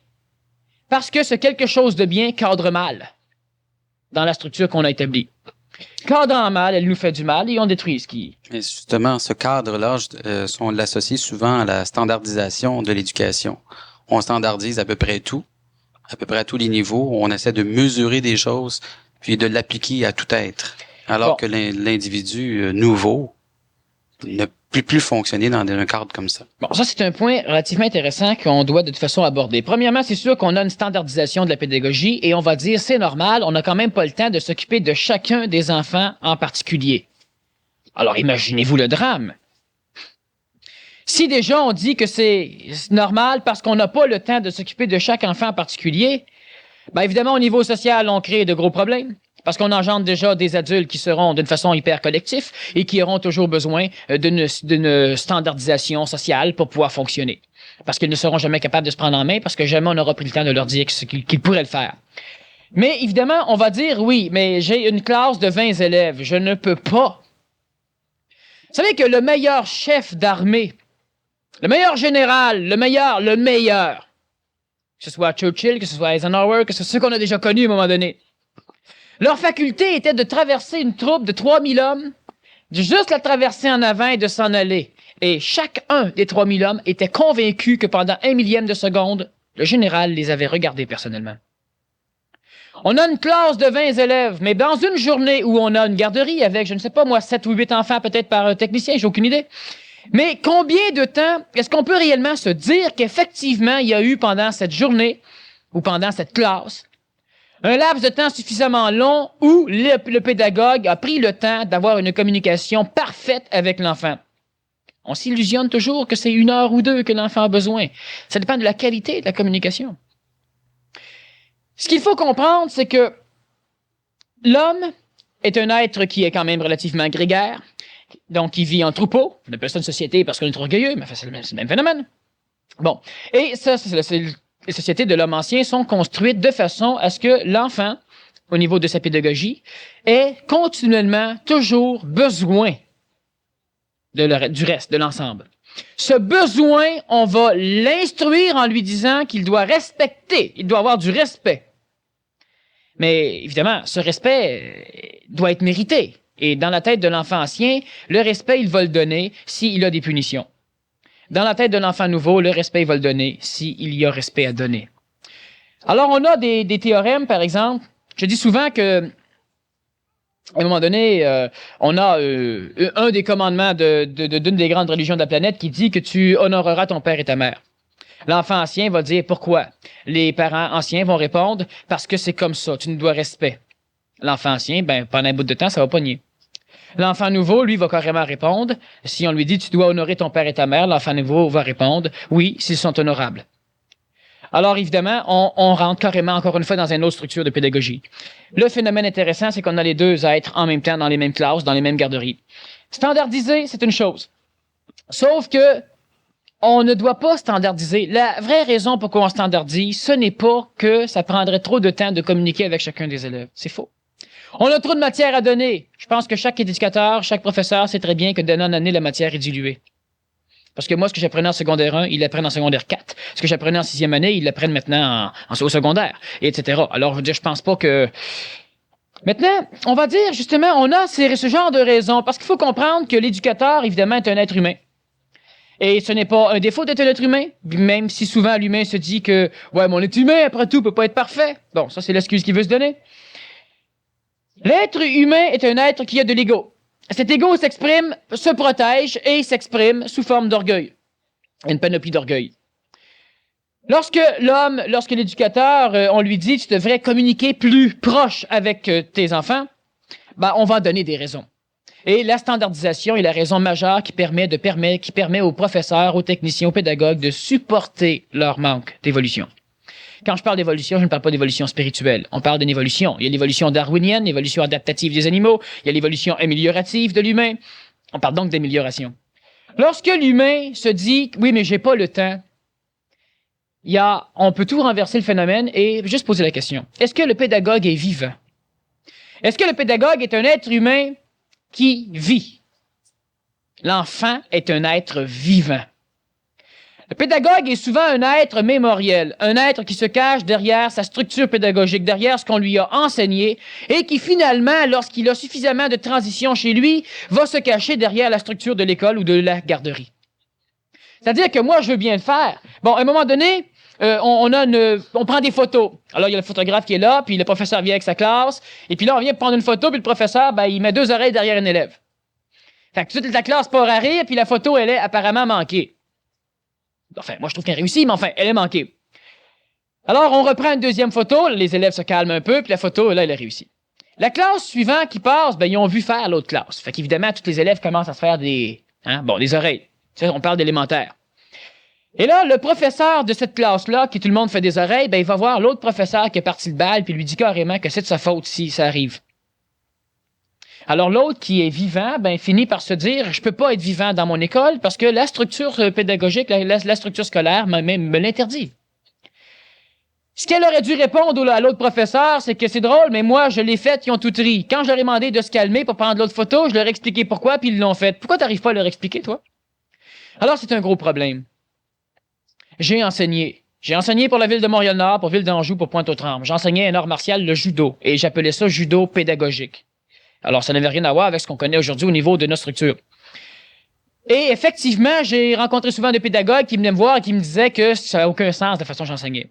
Speaker 2: parce que ce quelque chose de bien cadre mal dans la structure qu'on a établie. Cadrant mal, elle nous fait du mal et on détruit ce qui...
Speaker 1: Et justement, ce cadre-là, on l'associe souvent à la standardisation de l'éducation. On standardise à peu près tout, à peu près à tous les niveaux. On essaie de mesurer des choses, puis de l'appliquer à tout être. Alors que l'individu nouveau ne peut plus fonctionner dans un cadre comme ça.
Speaker 2: Bon, ça, c'est un point relativement intéressant qu'on doit de toute façon aborder. Premièrement, c'est sûr qu'on a une standardisation de la pédagogie et on va dire, c'est normal, on n'a quand même pas le temps de s'occuper de chacun des enfants en particulier. Alors, imaginez-vous le drame. Si déjà on dit que c'est normal parce qu'on n'a pas le temps de s'occuper de chaque enfant en particulier, bien évidemment, au niveau social, on crée de gros problèmes. Parce qu'on engendre déjà des adultes qui seront d'une façon hyper collective et qui auront toujours besoin d'une standardisation sociale pour pouvoir fonctionner. Parce qu'ils ne seront jamais capables de se prendre en main parce que jamais on n'aura pris le temps de leur dire qu'ils pourraient le faire. Mais évidemment, on va dire, oui, mais j'ai une classe de 20 élèves, je ne peux pas. Vous savez que le meilleur chef d'armée, le meilleur général, le meilleur, que ce soit Churchill, que ce soit Eisenhower, que ce soit ceux qu'on a déjà connus à un moment donné, leur faculté était de traverser une troupe de 3000 hommes, de juste la traverser en avant et de s'en aller. Et chacun des 3000 hommes était convaincu que pendant 1/1000 de seconde, le général les avait regardés personnellement. On a une classe de 20 élèves, mais dans une journée où on a une garderie avec, je ne sais pas moi, 7 ou 8 enfants peut-être par technicien, j'ai aucune idée. Mais combien de temps est-ce qu'on peut réellement se dire qu'effectivement il y a eu pendant cette journée ou pendant cette classe un laps de temps suffisamment long où le pédagogue a pris le temps d'avoir une communication parfaite avec l'enfant? On s'illusionne toujours que c'est 1 heure ou 2 que l'enfant a besoin. Ça dépend de la qualité de la communication. Ce qu'il faut comprendre, c'est que l'homme est un être qui est quand même relativement grégaire, donc il vit en troupeau. On appelle ça une société parce qu'on est trop orgueilleux, mais c'est le même phénomène. Bon, et ça, les sociétés de l'homme ancien sont construites de façon à ce que l'enfant, au niveau de sa pédagogie, ait continuellement toujours besoin du reste, de l'ensemble. Ce besoin, on va l'instruire en lui disant qu'il doit respecter, il doit avoir du respect. Mais évidemment, ce respect doit être mérité. Et dans la tête de l'enfant ancien, le respect, il va le donner s'il a des punitions. Dans la tête de l'enfant nouveau, le respect, il va le donner s'il y a respect à donner. Alors, on a des théorèmes, par exemple. Je dis souvent que À un moment donné, on a un des commandements d'une des grandes religions de la planète qui dit que tu honoreras ton père et ta mère. L'enfant ancien va dire pourquoi. Les parents anciens vont répondre parce que c'est comme ça, tu nous dois respect. L'enfant ancien, ben pendant un bout de temps, ça va pogner. L'enfant nouveau, lui, va carrément répondre. Si on lui dit tu dois honorer ton père et ta mère, l'enfant nouveau va répondre oui, s'ils sont honorables. Alors, évidemment, on rentre carrément, encore une fois, dans une autre structure de pédagogie. Le phénomène intéressant, c'est qu'on a les deux êtres en même temps dans les mêmes classes, dans les mêmes garderies. Standardiser, c'est une chose. Sauf que on ne doit pas standardiser. La vraie raison pourquoi on standardise, ce n'est pas que ça prendrait trop de temps de communiquer avec chacun des élèves. C'est faux. On a trop de matière à donner. Je pense que chaque éducateur, chaque professeur sait très bien que d'année en année, la matière est diluée. Parce que moi, ce que j'apprenais en secondaire 1, ils l'apprennent en secondaire 4. Ce que j'apprenais en 6e année, ils l'apprennent maintenant au secondaire, etc. Alors, je veux dire, je pense pas que... Maintenant, on va dire, justement, on a ce genre de raisons. Parce qu'il faut comprendre que l'éducateur, évidemment, est un être humain. Et ce n'est pas un défaut d'être un être humain, même si souvent l'humain se dit que, ouais, mon être humain, après tout, peut pas être parfait. Bon, ça, c'est l'excuse qu'il veut se donner. L'être humain est un être qui a de l'ego. Cet ego s'exprime, se protège et s'exprime sous forme d'orgueil. Une panoplie d'orgueil. Lorsque l'éducateur, on lui dit tu devrais communiquer plus proche avec tes enfants, ben, on va donner des raisons. Et la standardisation est la raison majeure qui permet aux professeurs, aux techniciens, aux pédagogues de supporter leur manque d'évolution. Quand je parle d'évolution, je ne parle pas d'évolution spirituelle. On parle d'une évolution. Il y a l'évolution darwinienne, l'évolution adaptative des animaux, il y a l'évolution améliorative de l'humain. On parle donc d'amélioration. Lorsque l'humain se dit « oui, mais j'ai pas le temps », on peut tout renverser le phénomène et juste poser la question. Est-ce que le pédagogue est vivant? Est-ce que le pédagogue est un être humain qui vit? L'enfant est un être vivant. Le pédagogue est souvent un être mémoriel, un être qui se cache derrière sa structure pédagogique, derrière ce qu'on lui a enseigné, et qui finalement, lorsqu'il a suffisamment de transition chez lui, va se cacher derrière la structure de l'école ou de la garderie. C'est-à-dire que moi, je veux bien le faire. Bon, à un moment donné, on prend des photos. Alors, il y a le photographe qui est là, puis le professeur vient avec sa classe, et puis là, on vient prendre une photo, puis le professeur, ben, il met 2 oreilles derrière un élève. Fait que toute la classe part à rire, puis la photo, elle est apparemment manquée. Enfin, moi, je trouve qu'elle réussit, mais enfin, elle est manquée. Alors, on reprend une deuxième photo, les élèves se calment un peu, puis la photo, là, elle est réussie. La classe suivante qui passe, ben, ils ont vu faire l'autre classe. Fait qu'évidemment, tous les élèves commencent à se faire des oreilles. Tu sais, on parle d'élémentaire. Et là, le professeur de cette classe-là, qui tout le monde fait des oreilles, ben, il va voir l'autre professeur qui est parti le bal, puis lui dit carrément que c'est de sa faute si ça arrive. Alors l'autre qui est vivant, ben finit par se dire je peux pas être vivant dans mon école parce que la structure pédagogique, la structure scolaire me l'interdit. Ce qu'elle aurait dû répondre à l'autre professeur, c'est que c'est drôle, mais moi je l'ai fait, ils ont tout ri. Quand je leur ai demandé de se calmer pour prendre l'autre photo, je leur ai expliqué pourquoi, puis ils l'ont fait. Pourquoi t'arrives pas à leur expliquer, toi? Alors c'est un gros problème. J'ai enseigné pour la ville de Montréal-Nord, pour Ville d'Anjou, pour Pointe-aux-Trembles. J'enseignais un art martial, le judo, et j'appelais ça judo pédagogique. Alors, ça n'avait rien à voir avec ce qu'on connaît aujourd'hui au niveau de notre structure. Et effectivement, j'ai rencontré souvent des pédagogues qui venaient me voir et qui me disaient que ça n'a aucun sens de la façon dont j'enseignais.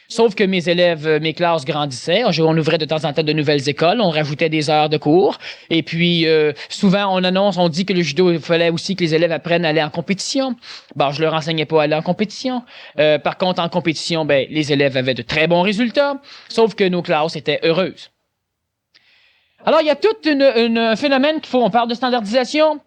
Speaker 2: Sauf que mes élèves, mes classes grandissaient. On ouvrait de temps en temps de nouvelles écoles, on rajoutait des heures de cours. Et puis, souvent, on dit que le judo, il fallait aussi que les élèves apprennent à aller en compétition. Bon, je leur enseignais pas à aller en compétition. Par contre, en compétition, ben, les élèves avaient de très bons résultats, sauf que nos classes étaient heureuses. Alors, il y a tout un phénomène on parle de standardisation.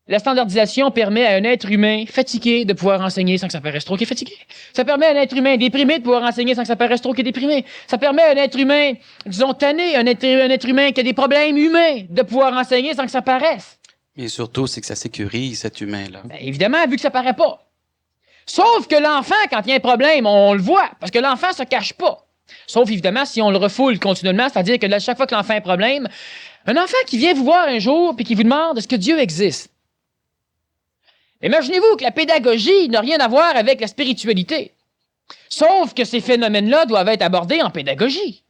Speaker 2: La standardisation permet à un être humain fatigué de pouvoir enseigner sans que ça paraisse trop qu'il est fatigué. Ça permet à un être humain déprimé de pouvoir enseigner sans que ça paraisse trop qu'il est déprimé. Ça permet à un être humain, disons, tanné, un être humain qui a des problèmes humains de pouvoir enseigner sans que ça paraisse.
Speaker 1: Et surtout, c'est que ça sécurise cet humain-là.
Speaker 2: Ben, évidemment, vu que ça paraît pas. Sauf que l'enfant, quand il y a un problème, on le voit, parce que l'enfant se cache pas. Sauf, évidemment, si on le refoule continuellement, c'est-à-dire que là, chaque fois que l'enfant a un problème, un enfant qui vient vous voir un jour puis qui vous demande est-ce que Dieu existe. Imaginez-vous que la pédagogie n'a rien à voir avec la spiritualité. Sauf que ces phénomènes-là doivent être abordés en pédagogie.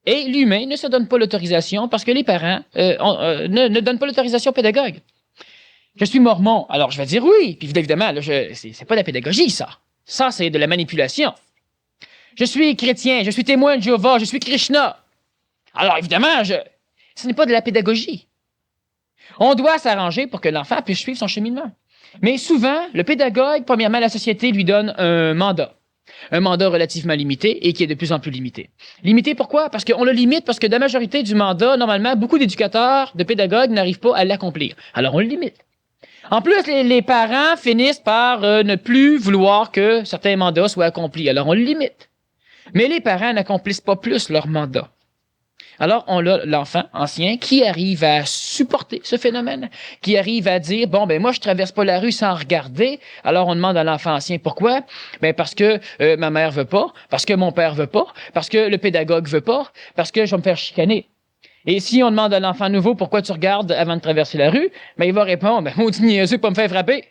Speaker 2: Et l'humain ne se donne pas l'autorisation parce que les parents ne donnent pas l'autorisation au pédagogue. Je suis mormon, alors je vais dire oui. Puis évidemment, là, c'est pas de la pédagogie, ça. Ça, c'est de la manipulation. Je suis chrétien, je suis témoin de Jéhovah, je suis Krishna. Alors évidemment, Ce n'est pas de la pédagogie. On doit s'arranger pour que l'enfant puisse suivre son cheminement. Mais souvent, le pédagogue, premièrement, la société lui donne un mandat. Un mandat relativement limité et qui est de plus en plus limité. Limité pourquoi? Parce qu'on le limite parce que dans la majorité du mandat, normalement, beaucoup d'éducateurs, de pédagogues n'arrivent pas à l'accomplir. Alors on le limite. En plus, les parents finissent par ne plus vouloir que certains mandats soient accomplis. Alors on le limite. Mais les parents n'accomplissent pas plus leur mandat. Alors, on a l'enfant ancien qui arrive à supporter ce phénomène, qui arrive à dire, bon, ben moi, je traverse pas la rue sans regarder. Alors, on demande à l'enfant ancien pourquoi? Ben parce que ma mère veut pas, parce que mon père veut pas, parce que le pédagogue veut pas, parce que je vais me faire chicaner. Et si on demande à l'enfant nouveau pourquoi tu regardes avant de traverser la rue, ben il va répondre, ben maudit niaiseux pas me faire frapper.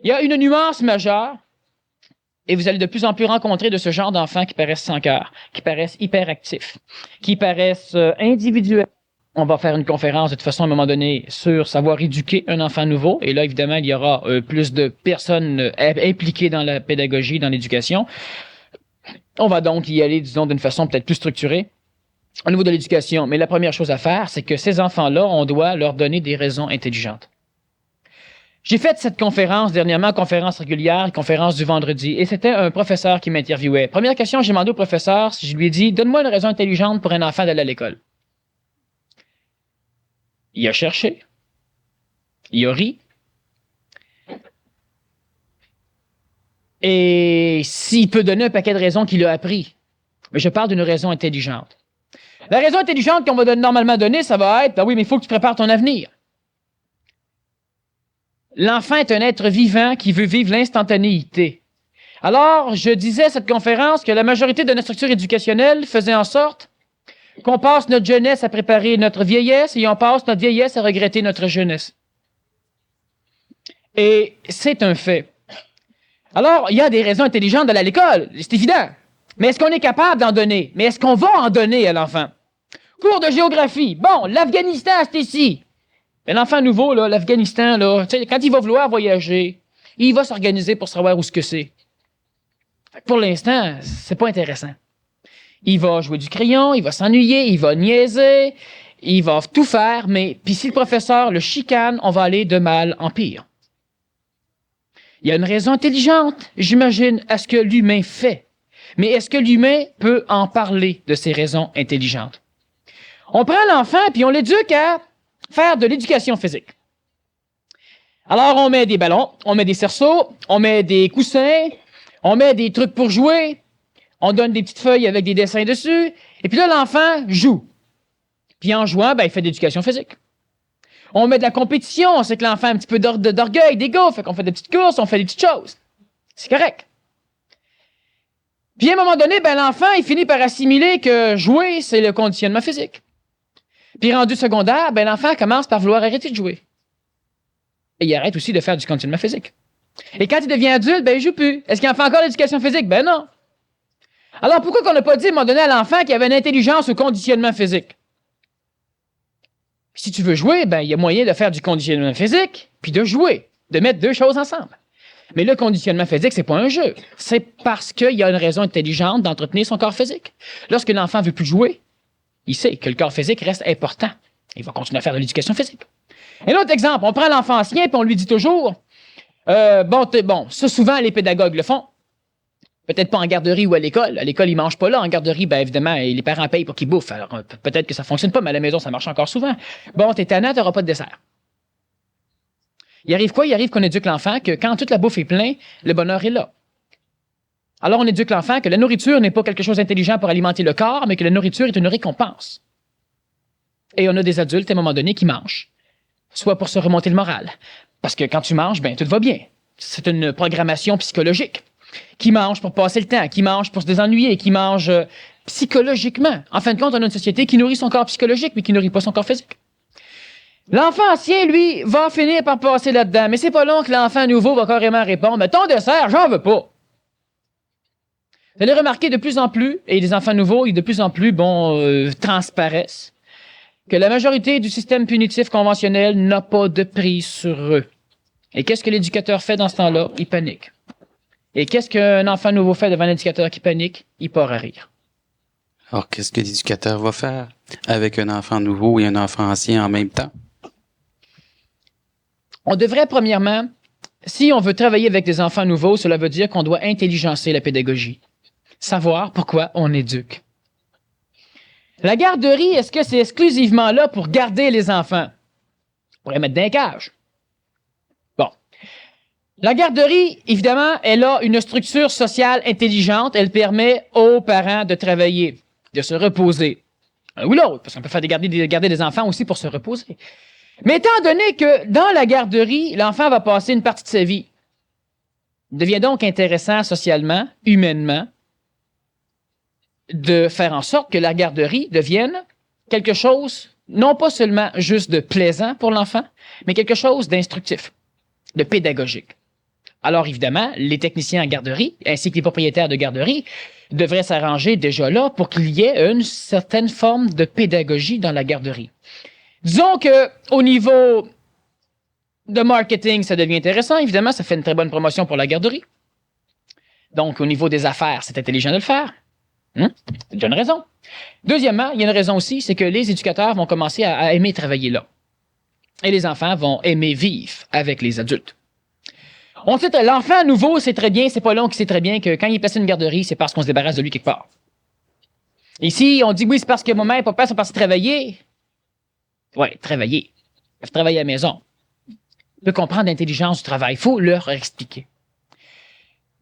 Speaker 2: Il y a une nuance majeure. Et vous allez de plus en plus rencontrer de ce genre d'enfants qui paraissent sans cœur, qui paraissent hyperactifs, qui paraissent individuels. On va faire une conférence de toute façon à un moment donné sur savoir éduquer un enfant nouveau. Et là, évidemment, il y aura plus de personnes impliquées dans la pédagogie, dans l'éducation. On va donc y aller, disons, d'une façon peut-être plus structurée au niveau de l'éducation. Mais la première chose à faire, c'est que ces enfants-là, on doit leur donner des raisons intelligentes. J'ai fait cette conférence dernièrement, conférence régulière, conférence du vendredi, et c'était un professeur qui m'interviewait. Première question, j'ai demandé au professeur, je lui ai dit, donne-moi une raison intelligente pour un enfant d'aller à l'école. Il a cherché. Il a ri. Et s'il peut donner un paquet de raisons qu'il a appris, mais je parle d'une raison intelligente. La raison intelligente qu'on va normalement donner, ça va être, ben oui, mais il faut que tu prépares ton avenir. L'enfant est un être vivant qui veut vivre l'instantanéité. Alors, je disais à cette conférence que la majorité de notre structure éducationnelle faisait en sorte qu'on passe notre jeunesse à préparer notre vieillesse et on passe notre vieillesse à regretter notre jeunesse. Et c'est un fait. Alors, il y a des raisons intelligentes d'aller à l'école, c'est évident. Mais est-ce qu'on est capable d'en donner? Mais est-ce qu'on va en donner à l'enfant? Cours de géographie. Bon, l'Afghanistan, c'est ici. Mais l'enfant nouveau, là, l'Afghanistan, là, quand il va vouloir voyager, il va s'organiser pour savoir où ce que c'est. Pour l'instant, c'est pas intéressant. Il va jouer du crayon, il va s'ennuyer, il va niaiser, il va tout faire, mais puis si le professeur le chicane, on va aller de mal en pire. Il y a une raison intelligente, j'imagine, à ce que l'humain fait. Mais est-ce que l'humain peut en parler de ces raisons intelligentes? On prend l'enfant puis on l'éduque à faire de l'éducation physique. Alors, on met des ballons, on met des cerceaux, on met des coussins, on met des trucs pour jouer, on donne des petites feuilles avec des dessins dessus, et puis là, l'enfant joue. Puis en jouant, ben, il fait de l'éducation physique. On met de la compétition, on sait que l'enfant a un petit peu d'orgueil, d'ego, fait qu'on fait des petites courses, on fait des petites choses. C'est correct. Puis à un moment donné, ben, l'enfant, il finit par assimiler que jouer, c'est le conditionnement physique. Puis rendu secondaire, ben l'enfant commence par vouloir arrêter de jouer. Et il arrête aussi de faire du conditionnement physique. Et quand il devient adulte, ben il joue plus. Est-ce qu'il en fait encore l'éducation physique? Ben non. Alors pourquoi qu'on n'a pas dit à un moment donné à l'enfant qu'il avait une intelligence au conditionnement physique? Puis si tu veux jouer, ben il y a moyen de faire du conditionnement physique puis de jouer, de mettre deux choses ensemble. Mais le conditionnement physique, c'est pas un jeu. C'est parce qu'il y a une raison intelligente d'entretenir son corps physique. Lorsque l'enfant veut plus jouer, il sait que le corps physique reste important. Il va continuer à faire de l'éducation physique. Un autre exemple, on prend l'enfant ancien et on lui dit toujours, ça souvent les pédagogues le font. Peut-être pas en garderie ou à l'école. À l'école, ils mangent pas là. En garderie, ben évidemment, les parents payent pour qu'ils bouffent. Alors peut-être que ça fonctionne pas, mais à la maison, ça marche encore souvent. Bon, t'es tannant, t'auras pas de dessert. Il arrive quoi? Il arrive qu'on éduque l'enfant que quand toute la bouffe est pleine, le bonheur est là. Alors, on éduque l'enfant que la nourriture n'est pas quelque chose d'intelligent pour alimenter le corps, mais que la nourriture est une récompense. Et on a des adultes, à un moment donné, qui mangent. Soit pour se remonter le moral. Parce que quand tu manges, ben, tout va bien. C'est une programmation psychologique. Qui mange pour passer le temps, qui mange pour se désennuyer, qui mange psychologiquement. En fin de compte, on a une société qui nourrit son corps psychologique, mais qui nourrit pas son corps physique. L'enfant ancien, lui, va finir par passer là-dedans. Mais c'est pas long que l'enfant nouveau va carrément répondre, mais ton dessert, j'en veux pas. Vous allez remarquer de plus en plus, et les enfants nouveaux, ils de plus en plus, transparaissent, que la majorité du système punitif conventionnel n'a pas de prise sur eux. Et qu'est-ce que l'éducateur fait dans ce temps-là? Il panique. Et qu'est-ce qu'un enfant nouveau fait devant un éducateur qui panique? Il part à rire.
Speaker 1: Alors, qu'est-ce que l'éducateur va faire avec un enfant nouveau et un enfant ancien en même temps?
Speaker 2: On devrait, premièrement, si on veut travailler avec des enfants nouveaux, cela veut dire qu'on doit intelligencer la pédagogie. Savoir pourquoi on éduque. La garderie, est-ce que c'est exclusivement là pour garder les enfants? On pourrait mettre dans les cages. Bon. La garderie, évidemment, elle a une structure sociale intelligente. Elle permet aux parents de travailler, de se reposer. Un ou l'autre, parce qu'on peut faire garder des enfants aussi pour se reposer. Mais étant donné que dans la garderie, l'enfant va passer une partie de sa vie, il devient donc intéressant socialement, humainement, de faire en sorte que la garderie devienne quelque chose, non pas seulement juste de plaisant pour l'enfant, mais quelque chose d'instructif, de pédagogique. Alors évidemment, les techniciens en garderie, ainsi que les propriétaires de garderie, devraient s'arranger déjà là pour qu'il y ait une certaine forme de pédagogie dans la garderie. Disons que au niveau de marketing, ça devient intéressant. Évidemment, ça fait une très bonne promotion pour la garderie. Donc, au niveau des affaires, c'est intelligent de le faire. C'est déjà une raison. Deuxièmement, il y a une raison aussi, c'est que les éducateurs vont commencer à aimer travailler là. Et les enfants vont aimer vivre avec les adultes. On sait, l'enfant nouveau, c'est très bien, c'est pas long qui sait très bien que quand il est placé dans une garderie, c'est parce qu'on se débarrasse de lui quelque part. Ici, on dit oui, c'est parce que maman et papa sont partis travailler. Ouais, travailler. Ils peuvent travailler à la maison. On peut comprendre l'intelligence du travail. Il faut leur expliquer.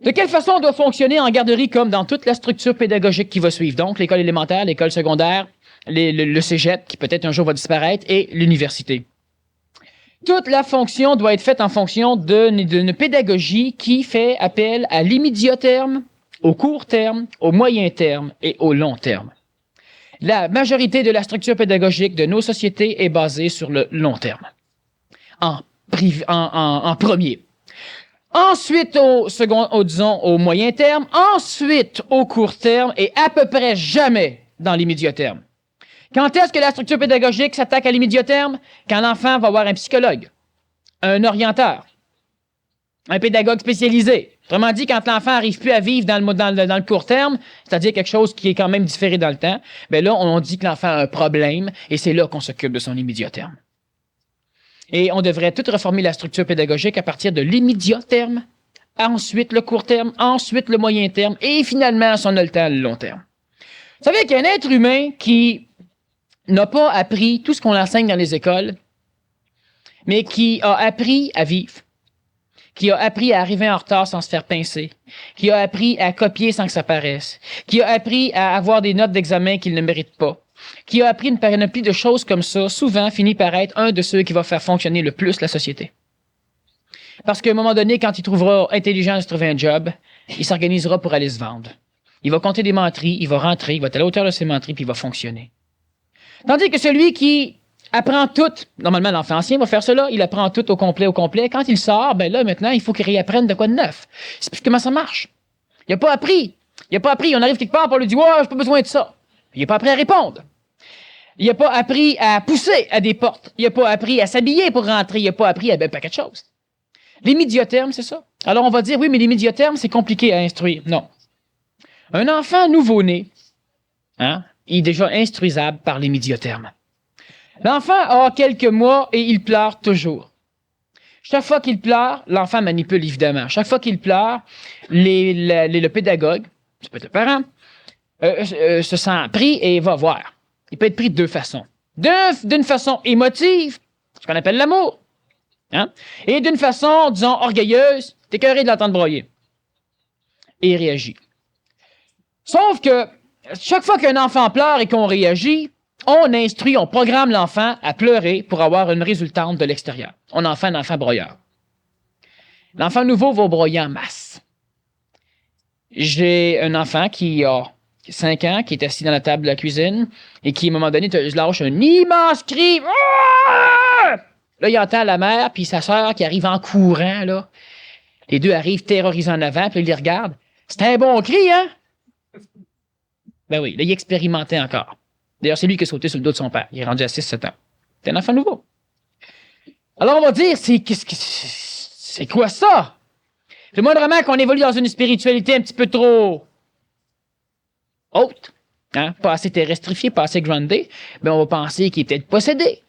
Speaker 2: De quelle façon on doit fonctionner en garderie comme dans toute la structure pédagogique qui va suivre? Donc, l'école élémentaire, l'école secondaire, le cégep, qui peut-être un jour va disparaître, et l'université. Toute la fonction doit être faite en fonction d'une pédagogie qui fait appel à l'immédiat terme, au court terme, au moyen terme et au long terme. La majorité de la structure pédagogique de nos sociétés est basée sur le long terme, en premier. Ensuite, au moyen terme, ensuite au court terme et à peu près jamais dans l'immédiat terme. Quand est-ce que la structure pédagogique s'attaque à l'immédiat terme? Quand l'enfant va voir un psychologue, un orienteur, un pédagogue spécialisé. Autrement dit, quand l'enfant n'arrive plus à vivre dans le court terme, c'est-à-dire quelque chose qui est quand même différé dans le temps, bien là, on dit que l'enfant a un problème et c'est là qu'on s'occupe de son immédiat terme. Et on devrait tout réformer la structure pédagogique à partir de l'immédiat terme, ensuite le court terme, ensuite le moyen terme, et finalement, si on a le temps, le long terme. Vous savez qu'il y a un être humain qui n'a pas appris tout ce qu'on enseigne dans les écoles, mais qui a appris à vivre, qui a appris à arriver en retard sans se faire pincer, qui a appris à copier sans que ça paraisse, qui a appris à avoir des notes d'examen qu'il ne mérite pas, qui a appris une panoplie de choses comme ça, souvent finit par être un de ceux qui va faire fonctionner le plus la société. Parce qu'à un moment donné, quand il trouvera intelligent de se trouver un job, il s'organisera pour aller se vendre. Il va compter des menteries, il va rentrer, il va être à la hauteur de ses menteries, puis il va fonctionner. Tandis que celui qui apprend tout, normalement l'enfant ancien va faire cela, il apprend tout au complet. Quand il sort, ben là maintenant, il faut qu'il réapprenne de quoi de neuf. C'est plus comment ça marche. Il n'a pas appris. On arrive quelque part pour lui dire « Ouais, j'ai pas besoin de ça ». Il n'a pas appris à répondre. Il n'a pas appris à pousser à des portes. Il n'a pas appris à s'habiller pour rentrer. Il n'a pas appris à un paquet de choses. L'immédiat terme, c'est ça. Alors on va dire « Oui, mais l'immédiat terme, c'est compliqué à instruire ». Non. Un enfant nouveau-né, il est déjà instruisable par l'immédiat terme. L'enfant a quelques mois et il pleure toujours. Chaque fois qu'il pleure, l'enfant manipule évidemment. Chaque fois qu'il pleure, le pédagogue, ça peut être le parent, se sent pris et va voir. Il peut être pris de deux façons. D'une façon émotive, ce qu'on appelle l'amour, et d'une façon, disons, orgueilleuse, t'es écœuré de l'entendre broyer. Et il réagit. Sauf que chaque fois qu'un enfant pleure et qu'on réagit, on instruit, on programme l'enfant à pleurer pour avoir une résultante de l'extérieur. On en fait un enfant broyeur. L'enfant nouveau va broyer en masse. J'ai un enfant qui a 5 ans, qui est assis dans la table de la cuisine et qui, à un moment donné, lâche un immense cri. Là, il entend la mère puis sa sœur qui arrive en courant, là. Les deux arrivent terrorisés en avant, puis il les regarde. C'est un bon cri, hein? Ben oui, là, il expérimentait encore. D'ailleurs, c'est lui qui a sauté sur le dos de son père. Il est rendu à 6-7 ans. C'est un enfant nouveau. Alors, on va dire, c'est quoi ça? C'est moindrement qu'on évolue dans une spiritualité un petit peu trop haute. hein, pas assez terrestrifié, pas assez groundé, ben on va penser qu'il est peut-être possédé.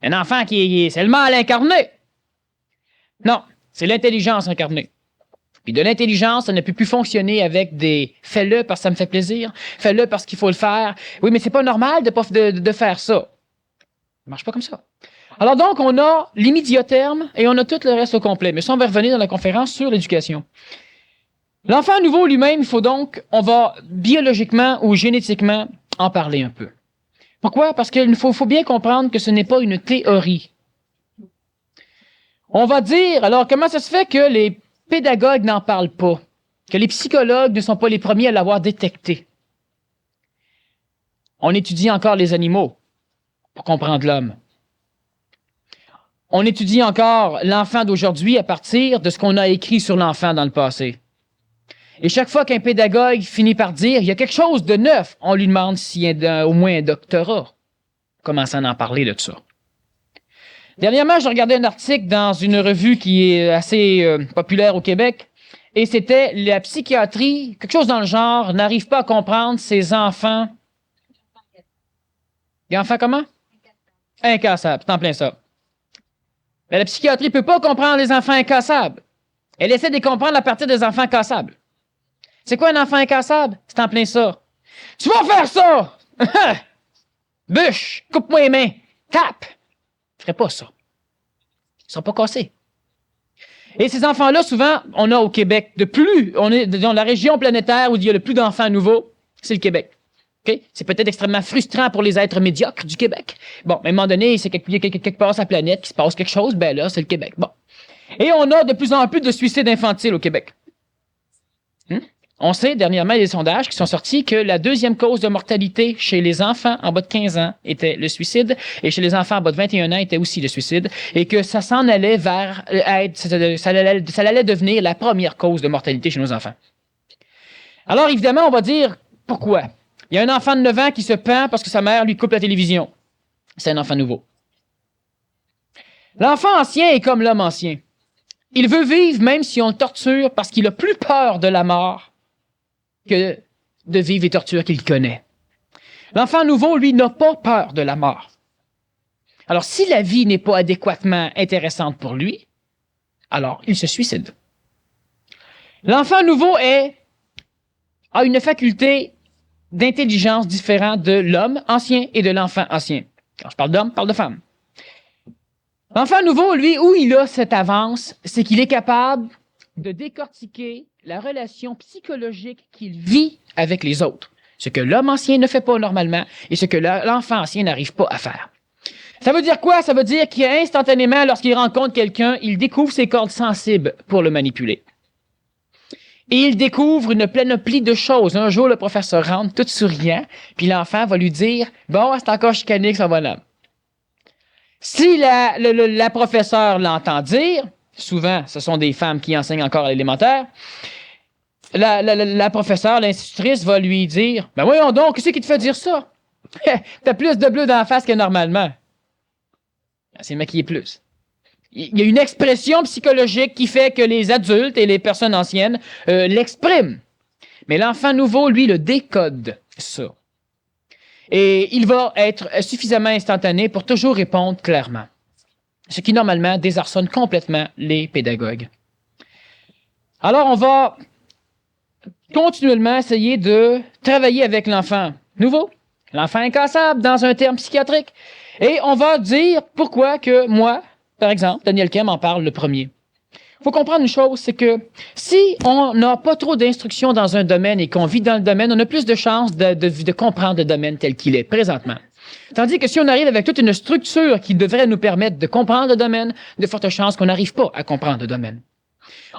Speaker 2: Un enfant c'est le mal incarné. Non, c'est l'intelligence incarnée. Puis de l'intelligence, ça ne peut plus fonctionner avec des « fais-le parce que ça me fait plaisir »,« fais-le parce qu'il faut le faire ». Oui, mais c'est pas normal de faire ça. Ça marche pas comme ça. Alors donc, on a l'immédiat terme et on a tout le reste au complet. Mais ça, on va revenir dans la conférence sur l'éducation. L'enfant nouveau lui-même, on va biologiquement ou génétiquement en parler un peu. Pourquoi? Parce qu'il faut bien comprendre que ce n'est pas une théorie. On va dire, alors comment ça se fait que les pédagogues n'en parlent pas, que les psychologues ne sont pas les premiers à l'avoir détecté? On étudie encore les animaux pour comprendre l'homme. On étudie encore l'enfant d'aujourd'hui à partir de ce qu'on a écrit sur l'enfant dans le passé. Et chaque fois qu'un pédagogue finit par dire « il y a quelque chose de neuf », on lui demande s'il y a au moins un doctorat. Commençons à en parler de ça. Dernièrement, j'ai regardé un article dans une revue qui est assez populaire au Québec, et c'était la psychiatrie, quelque chose dans le genre, n'arrive pas à comprendre ses enfants. Les enfants comment? Incassables, c'est en plein ça. Mais la psychiatrie ne peut pas comprendre les enfants incassables. Elle essaie de les comprendre à partir des enfants cassables. C'est quoi un enfant incassable? C'est en plein ça. Tu vas faire ça! Bûche! Coupe-moi les mains! Tape! Je ferai pas ça. Ils ne seront pas cassés. Et ces enfants-là, souvent, on a au Québec, on est dans la région planétaire où il y a le plus d'enfants nouveaux, c'est le Québec. Okay? C'est peut-être extrêmement frustrant pour les êtres médiocres du Québec. Bon, mais à un moment donné, c'est quelque part sur la planète qui se passe quelque chose, ben là, c'est le Québec. Bon. Et on a de plus en plus de suicides infantiles au Québec. On sait, dernièrement, il y a des sondages qui sont sortis que la deuxième cause de mortalité chez les enfants en bas de 15 ans était le suicide, et chez les enfants en bas de 21 ans était aussi le suicide, et que ça s'en allait vers ça allait devenir la première cause de mortalité chez nos enfants. Alors, évidemment, on va dire, pourquoi? Il y a un enfant de 9 ans qui se pend parce que sa mère lui coupe la télévision. C'est un enfant nouveau. L'enfant ancien est comme l'homme ancien. Il veut vivre même si on le torture parce qu'il a plus peur de la mort que de vivre les tortures qu'il connaît. L'enfant nouveau, lui, n'a pas peur de la mort. Alors, si la vie n'est pas adéquatement intéressante pour lui, alors il se suicide. L'enfant nouveau a une faculté d'intelligence différente de l'homme ancien et de l'enfant ancien. Quand je parle d'homme, je parle de femme. L'enfant nouveau, lui, où il a cette avance, c'est qu'il est capable de décortiquer la relation psychologique qu'il vit avec les autres. Ce que l'homme ancien ne fait pas normalement et ce que l'enfant ancien n'arrive pas à faire. Ça veut dire quoi? Ça veut dire qu'instantanément, lorsqu'il rencontre quelqu'un, il découvre ses cordes sensibles pour le manipuler. Et il découvre une panoplie de choses. Un jour, le professeur rentre tout souriant, puis l'enfant va lui dire « Bon, c'est encore chicané que son bonhomme. » Si la professeure l'entend dire, souvent, ce sont des femmes qui enseignent encore à l'élémentaire, la professeure, l'institutrice va lui dire « Ben voyons donc, qu'est-ce qui te fait dire ça? T'as plus de bleu dans la face que normalement. » C'est maquillé plus. Il y a une expression psychologique qui fait que les adultes et les personnes anciennes l'expriment. Mais l'enfant nouveau, lui, le décode, ça. Et il va être suffisamment instantané pour toujours répondre clairement. Ce qui, normalement, désarçonne complètement les pédagogues. Alors, on va continuellement essayer de travailler avec l'enfant nouveau, l'enfant incassable, dans un terme psychiatrique. Et on va dire pourquoi que moi, par exemple, Daniel Kem en parle le premier. Il faut comprendre une chose, c'est que si on n'a pas trop d'instructions dans un domaine et qu'on vit dans le domaine, on a plus de chances de comprendre le domaine tel qu'il est présentement. Tandis que si on arrive avec toute une structure qui devrait nous permettre de comprendre le domaine, de fortes chances qu'on n'arrive pas à comprendre le domaine.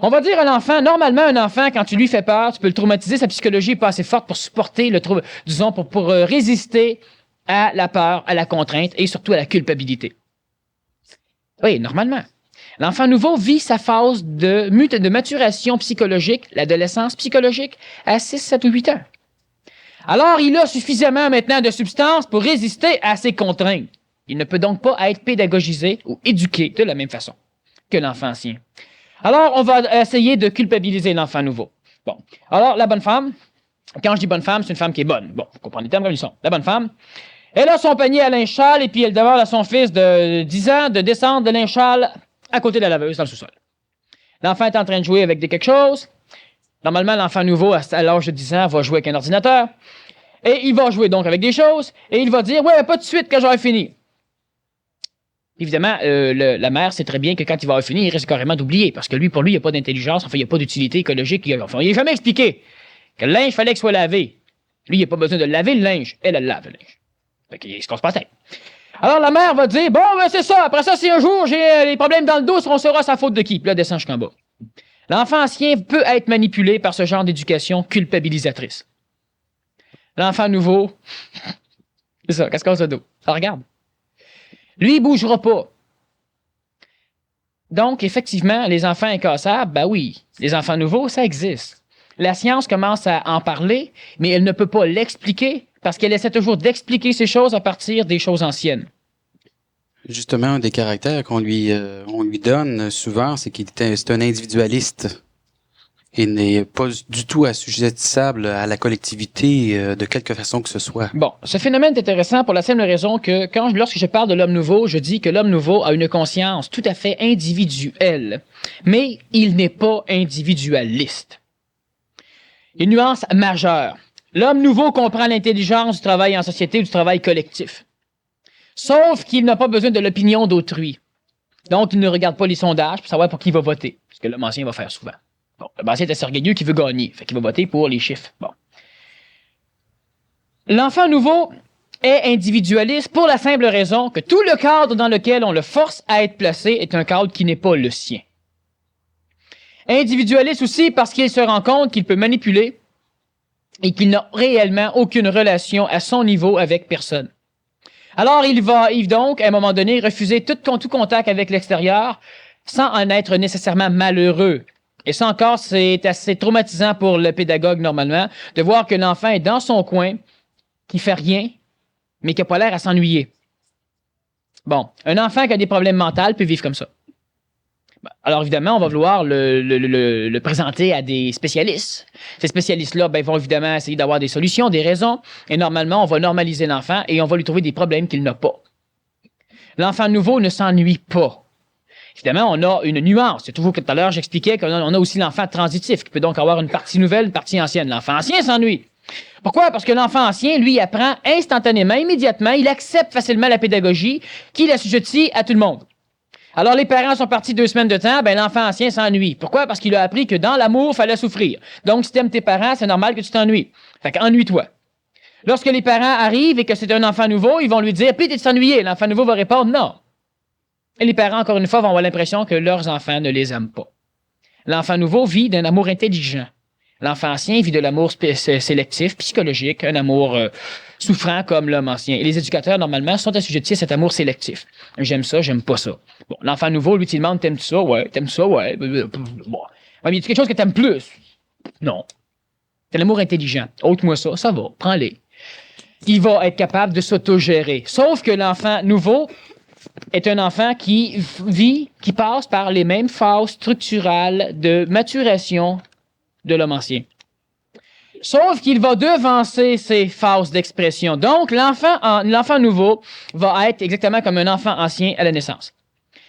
Speaker 2: On va dire à l'enfant, normalement, un enfant, quand tu lui fais peur, tu peux le traumatiser, sa psychologie n'est pas assez forte pour supporter le trouble, disons, pour résister à la peur, à la contrainte et surtout à la culpabilité. Oui, normalement. L'enfant nouveau vit sa phase de maturation psychologique, l'adolescence psychologique, à 6, 7 ou 8 ans. Alors, il a suffisamment maintenant de substance pour résister à ces contraintes. Il ne peut donc pas être pédagogisé ou éduqué de la même façon que l'enfant ancien. Alors, on va essayer de culpabiliser l'enfant nouveau. Bon. Alors, la bonne femme, Quand je dis bonne femme, c'est une femme qui est bonne. Bon, vous comprenez les termes comme ils sont. La bonne femme, elle a son panier à linge sale et puis elle demande à son fils de 10 ans de descendre le linge sale à côté de la laveuse dans le sous-sol. L'enfant est en train de jouer avec quelque chose. Normalement, l'enfant nouveau, à l'âge de 10 ans, va jouer avec un ordinateur. Et il va jouer donc avec des choses. Et il va dire, ouais, pas de suite quand j'aurai fini. Évidemment, la mère sait très bien que quand il va avoir fini, il risque carrément d'oublier. Parce que pour lui, il n'y a pas d'intelligence. Enfin, il n'y a pas d'utilité écologique. Il n'est jamais expliqué que le linge, fallait qu'il soit lavé. Lui, il n'a pas besoin de laver le linge. Elle lave le linge. Fait qu'il se casse pas la tête. Alors, la mère va dire, bon, ben c'est ça. Après ça, si un jour j'ai des problèmes dans le dos, on saura sa faute de qui. Puis là, descend jusqu'en bas. L'enfant ancien peut être manipulé par ce genre d'éducation culpabilisatrice. L'enfant nouveau, c'est ça, casse-casse le dos. Ça regarde. Lui, il bougera pas. Donc, effectivement, les enfants incassables, ben oui, les enfants nouveaux, ça existe. La science commence à en parler, mais elle ne peut pas l'expliquer parce qu'elle essaie toujours d'expliquer ces choses à partir des choses anciennes.
Speaker 1: Justement, un des caractères on lui donne souvent, c'est c'est un individualiste. Il n'est pas du tout assujettissable à la collectivité de quelque façon que ce soit.
Speaker 2: Bon, ce phénomène est intéressant pour la simple raison que lorsque je parle de l'homme nouveau, je dis que l'homme nouveau a une conscience tout à fait individuelle, mais il n'est pas individualiste. Une nuance majeure. L'homme nouveau comprend l'intelligence du travail en société ou du travail collectif. Sauf qu'il n'a pas besoin de l'opinion d'autrui. Donc, il ne regarde pas les sondages pour savoir pour qui il va voter, ce que l'homme ancien va faire souvent. Bon, le ancien est assez orgueilleux qui veut gagner, fait qu'il va voter pour les chiffres. Bon. L'enfant nouveau est individualiste pour la simple raison que tout le cadre dans lequel on le force à être placé est un cadre qui n'est pas le sien. Individualiste aussi parce qu'il se rend compte qu'il peut manipuler et qu'il n'a réellement aucune relation à son niveau avec personne. Alors, il va donc, à un moment donné, refuser tout contact avec l'extérieur sans en être nécessairement malheureux. Et ça encore, c'est assez traumatisant pour le pédagogue, normalement, de voir que l'enfant est dans son coin, qui fait rien, mais qui n'a pas l'air à s'ennuyer. Bon, un enfant qui a des problèmes mentaux peut vivre comme ça. Alors, évidemment, on va vouloir le présenter à des spécialistes. Ces spécialistes-là vont évidemment essayer d'avoir des solutions, des raisons, et normalement, on va normaliser l'enfant et on va lui trouver des problèmes qu'il n'a pas. L'enfant nouveau ne s'ennuie pas. Évidemment, on a une nuance. C'est toujours que tout à l'heure, j'expliquais qu'on a aussi l'enfant transitif, qui peut donc avoir une partie nouvelle, une partie ancienne. L'enfant ancien s'ennuie. Pourquoi? Parce que l'enfant ancien, lui, apprend instantanément, immédiatement, il accepte facilement la pédagogie, qu'il assujettit à tout le monde. Alors, les parents sont partis 2 semaines de temps, l'enfant ancien s'ennuie. Pourquoi? Parce qu'il a appris que dans l'amour, il fallait souffrir. Donc, si t'aimes tes parents, c'est normal que tu t'ennuies. Fait qu'ennuie-toi. Lorsque les parents arrivent et que c'est un enfant nouveau, ils vont lui dire, puis t'es ennuyé. L'enfant nouveau va répondre non. Et les parents, encore une fois, vont avoir l'impression que leurs enfants ne les aiment pas. L'enfant nouveau vit d'un amour intelligent. L'enfant ancien vit de l'amour sélectif, psychologique, un amour souffrant comme l'homme ancien. Et les éducateurs, normalement, sont assujettis à cet amour sélectif. J'aime ça, j'aime pas ça. Bon, l'enfant nouveau, lui, il demande, t'aimes-tu ça? Ouais, t'aimes ça? Ouais. Bon. Ouais, mais y a quelque chose que t'aimes plus? Non. C'est l'amour intelligent. Ôte-moi ça, ça va, prends-les. Il va être capable de s'autogérer. Sauf que l'enfant nouveau est un enfant qui passe par les mêmes phases structurales de maturation de l'homme ancien. Sauf qu'il va devancer ces phases d'expression. Donc, l'enfant nouveau va être exactement comme un enfant ancien à la naissance.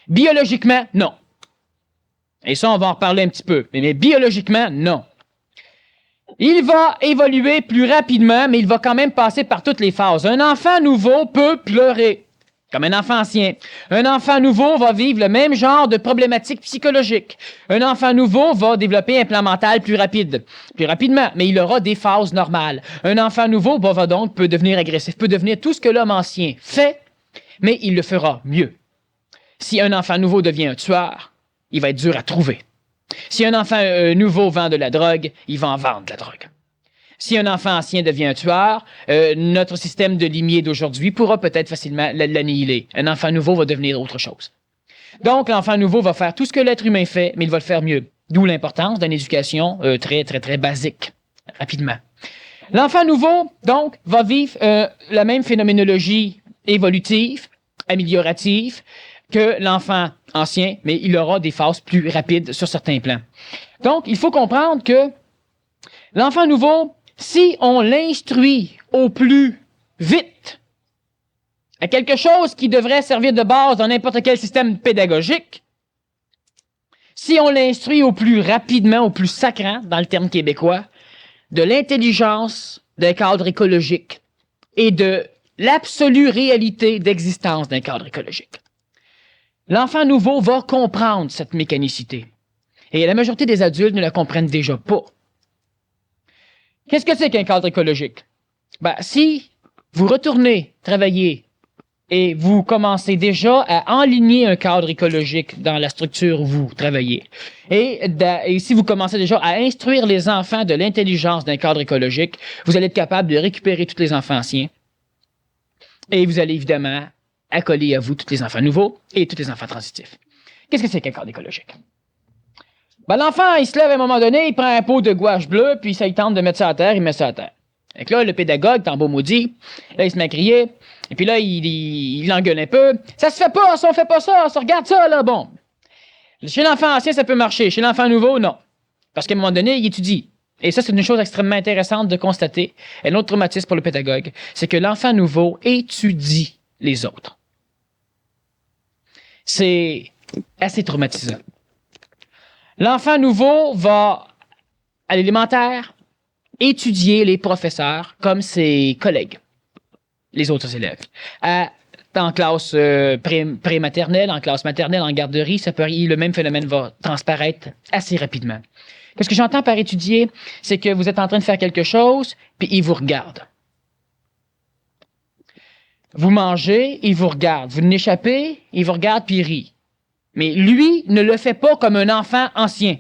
Speaker 2: Biologiquement, non. Et ça, on va en reparler un petit peu. Mais biologiquement, non. Il va évoluer plus rapidement, mais il va quand même passer par toutes les phases. Un enfant nouveau peut pleurer, comme un enfant ancien. Un enfant nouveau va vivre le même genre de problématiques psychologiques. Un enfant nouveau va développer un plan mental plus rapidement, mais il aura des phases normales. Un enfant nouveau peut devenir agressif, peut devenir tout ce que l'homme ancien fait, mais il le fera mieux. Si un enfant nouveau devient un tueur, il va être dur à trouver. Si un enfant nouveau vend de la drogue, il va en vendre de la drogue. Si un enfant ancien devient un tueur, notre système de limier d'aujourd'hui pourra peut-être facilement l'annihiler. Un enfant nouveau va devenir autre chose. Donc, l'enfant nouveau va faire tout ce que l'être humain fait, mais il va le faire mieux. D'où l'importance d'une éducation très, très, très basique, rapidement. L'enfant nouveau, donc, va vivre la même phénoménologie évolutive, améliorative, que l'enfant ancien, mais il aura des phases plus rapides sur certains plans. Donc, il faut comprendre que l'enfant nouveau, si on l'instruit au plus vite à quelque chose qui devrait servir de base dans n'importe quel système pédagogique, si on l'instruit au plus rapidement, au plus sacrant, dans le terme québécois, de l'intelligence d'un cadre écologique et de l'absolue réalité d'existence d'un cadre écologique, l'enfant nouveau va comprendre cette mécanicité. Et la majorité des adultes ne la comprennent déjà pas. Qu'est-ce que c'est qu'un cadre écologique? Ben, si vous retournez travailler et vous commencez déjà à enligner un cadre écologique dans la structure où vous travaillez, et si vous commencez déjà à instruire les enfants de l'intelligence d'un cadre écologique, vous allez être capable de récupérer tous les enfants anciens et vous allez évidemment accoler à vous tous les enfants nouveaux et tous les enfants transitifs. Qu'est-ce que c'est qu'un cadre écologique? Ben, l'enfant, il se lève à un moment donné, il prend un pot de gouache bleue, puis ça, il tente de mettre ça à terre, il met ça à terre. Et là, le pédagogue, t'en beau maudit, là, il se met à crier, et puis là, il engueule un peu. Ça se fait pas, ça, on fait pas ça, ça, regarde ça, là, bon. Chez l'enfant ancien, ça peut marcher. Chez l'enfant nouveau, non. Parce qu'à un moment donné, il étudie. Et ça, c'est une chose extrêmement intéressante de constater. Un autre traumatisme pour le pédagogue, c'est que l'enfant nouveau étudie les autres. C'est assez traumatisant. L'enfant nouveau va, à l'élémentaire, étudier les professeurs comme ses collègues, les autres élèves. En classe pré-maternelle, en classe maternelle, en garderie, le même phénomène va transparaître assez rapidement. Qu'est-ce que j'entends par étudier? C'est que vous êtes en train de faire quelque chose, puis il vous regarde. Vous mangez, il vous regarde. Vous n'échappez, il vous regarde, puis il rit. Mais lui ne le fait pas comme un enfant ancien.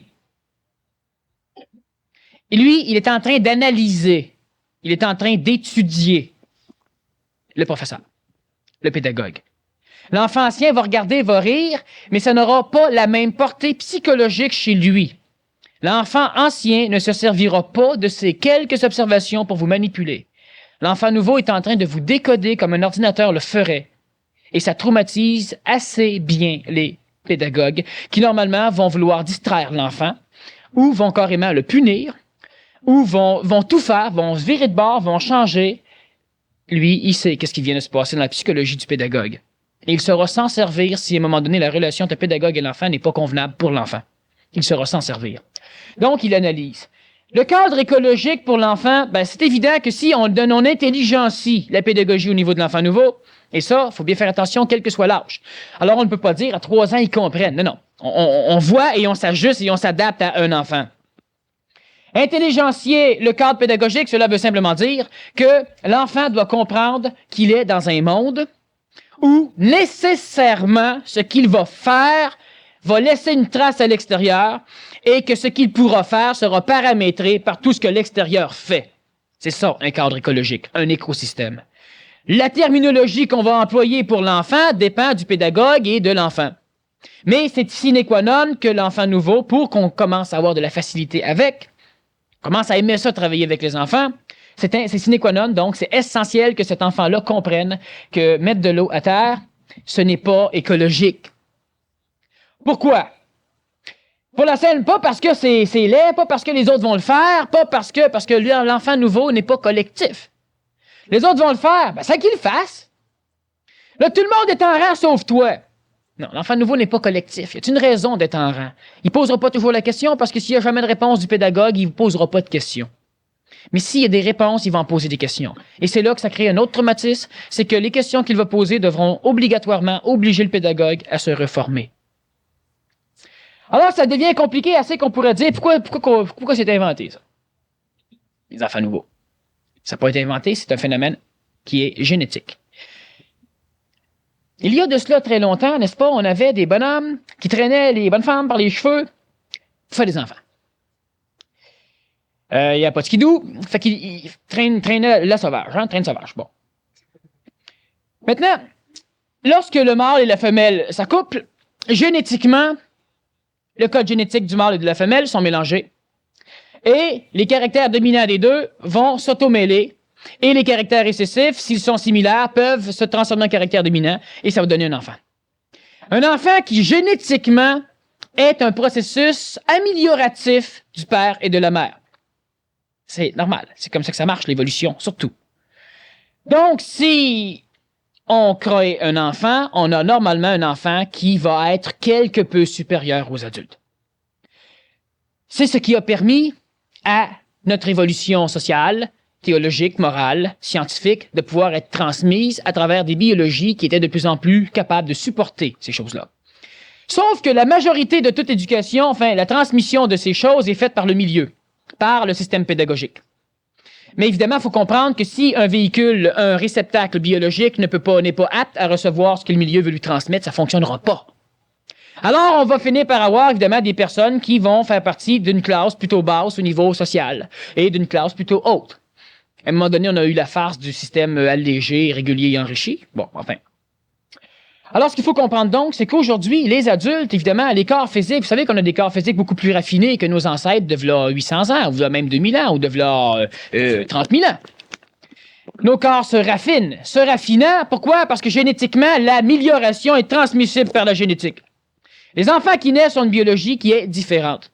Speaker 2: Et lui, il est en train d'analyser. Il est en train d'étudier le professeur, le pédagogue. L'enfant ancien va regarder, va rire, mais ça n'aura pas la même portée psychologique chez lui. L'enfant ancien ne se servira pas de ces quelques observations pour vous manipuler. L'enfant nouveau est en train de vous décoder comme un ordinateur le ferait. Et ça traumatise assez bien les pédagogues qui, normalement, vont vouloir distraire l'enfant ou vont carrément le punir ou vont tout faire, vont se virer de bord, vont changer. Lui, il sait qu'est-ce qui vient de se passer dans la psychologie du pédagogue. Et il saura s'en servir si, à un moment donné, la relation entre le pédagogue et l'enfant n'est pas convenable pour l'enfant. Il saura s'en servir. Donc, il analyse. Le cadre écologique pour l'enfant, ben, c'est évident que si on intelligencie la pédagogie au niveau de l'enfant nouveau, et ça, il faut bien faire attention, quel que soit l'âge. Alors, on ne peut pas dire à 3 ans, ils comprennent. Non, non. On voit et on s'ajuste et on s'adapte à un enfant. Intelligencier le cadre pédagogique, cela veut simplement dire que l'enfant doit comprendre qu'il est dans un monde où nécessairement ce qu'il va faire va laisser une trace à l'extérieur et que ce qu'il pourra faire sera paramétré par tout ce que l'extérieur fait. C'est ça, un cadre écologique, un écosystème. La terminologie qu'on va employer pour l'enfant dépend du pédagogue et de l'enfant. Mais c'est sine qua non que l'enfant nouveau, pour qu'on commence à avoir de la facilité avec, commence à aimer ça travailler avec les enfants, c'est sine qua non, donc c'est essentiel que cet enfant-là comprenne que mettre de l'eau à terre, ce n'est pas écologique. Pourquoi? Pour la scène, pas parce que c'est laid, pas parce que les autres vont le faire, pas parce que l'enfant nouveau n'est pas collectif. Les autres vont le faire, ben c'est qu'ils le fassent. Là, tout le monde est en rang sauf toi. Non, l'enfant nouveau n'est pas collectif. Il y a une raison d'être en rang. Il ne posera pas toujours la question parce que s'il n'y a jamais de réponse du pédagogue, il ne posera pas de questions. Mais s'il y a des réponses, il va en poser des questions. Et c'est là que ça crée un autre traumatisme, c'est que les questions qu'il va poser devront obligatoirement obliger le pédagogue à se reformer. Alors, ça devient compliqué, assez qu'on pourrait dire, pourquoi c'est inventé, ça? Les enfants nouveaux. Ça n'a pas été inventé, c'est un phénomène qui est génétique. Il y a de cela très longtemps, n'est-ce pas, on avait des bonhommes qui traînaient les bonnes femmes par les cheveux pour faire des enfants. Il n'y a pas de skidoo, fait qu'il traînait la sauvage, traîne sauvage, bon. Maintenant, lorsque le mâle et la femelle s'accouplent, génétiquement, le code génétique du mâle et de la femelle sont mélangés. Et les caractères dominants des deux vont s'automêler. Et les caractères récessifs, s'ils sont similaires, peuvent se transformer en caractères dominants et ça va donner un enfant. Un enfant qui, génétiquement, est un processus amélioratif du père et de la mère. C'est normal. C'est comme ça que ça marche, l'évolution, surtout. Donc, si on crée un enfant, on a normalement un enfant qui va être quelque peu supérieur aux adultes. C'est ce qui a permis à notre évolution sociale, théologique, morale, scientifique, de pouvoir être transmise à travers des biologies qui étaient de plus en plus capables de supporter ces choses-là. Sauf que la majorité de toute éducation, enfin, la transmission de ces choses est faite par le milieu, par le système pédagogique. Mais évidemment, il faut comprendre que si un véhicule, un réceptacle biologique n'est pas apte à recevoir ce que le milieu veut lui transmettre, ça ne fonctionnera pas. Alors, on va finir par avoir, évidemment, des personnes qui vont faire partie d'une classe plutôt basse au niveau social et d'une classe plutôt haute. À un moment donné, on a eu la farce du système allégé, régulier et enrichi. Bon, enfin. Alors, ce qu'il faut comprendre donc, c'est qu'aujourd'hui, les adultes, évidemment, les corps physiques, vous savez qu'on a des corps physiques beaucoup plus raffinés que nos ancêtres de v'là 800 ans, ou de même 2000 ans, ou de v'là 30 000 ans. Nos corps se raffinent. Se raffinant, pourquoi? Parce que génétiquement, l'amélioration est transmissible par la génétique. Les enfants qui naissent ont une biologie qui est différente.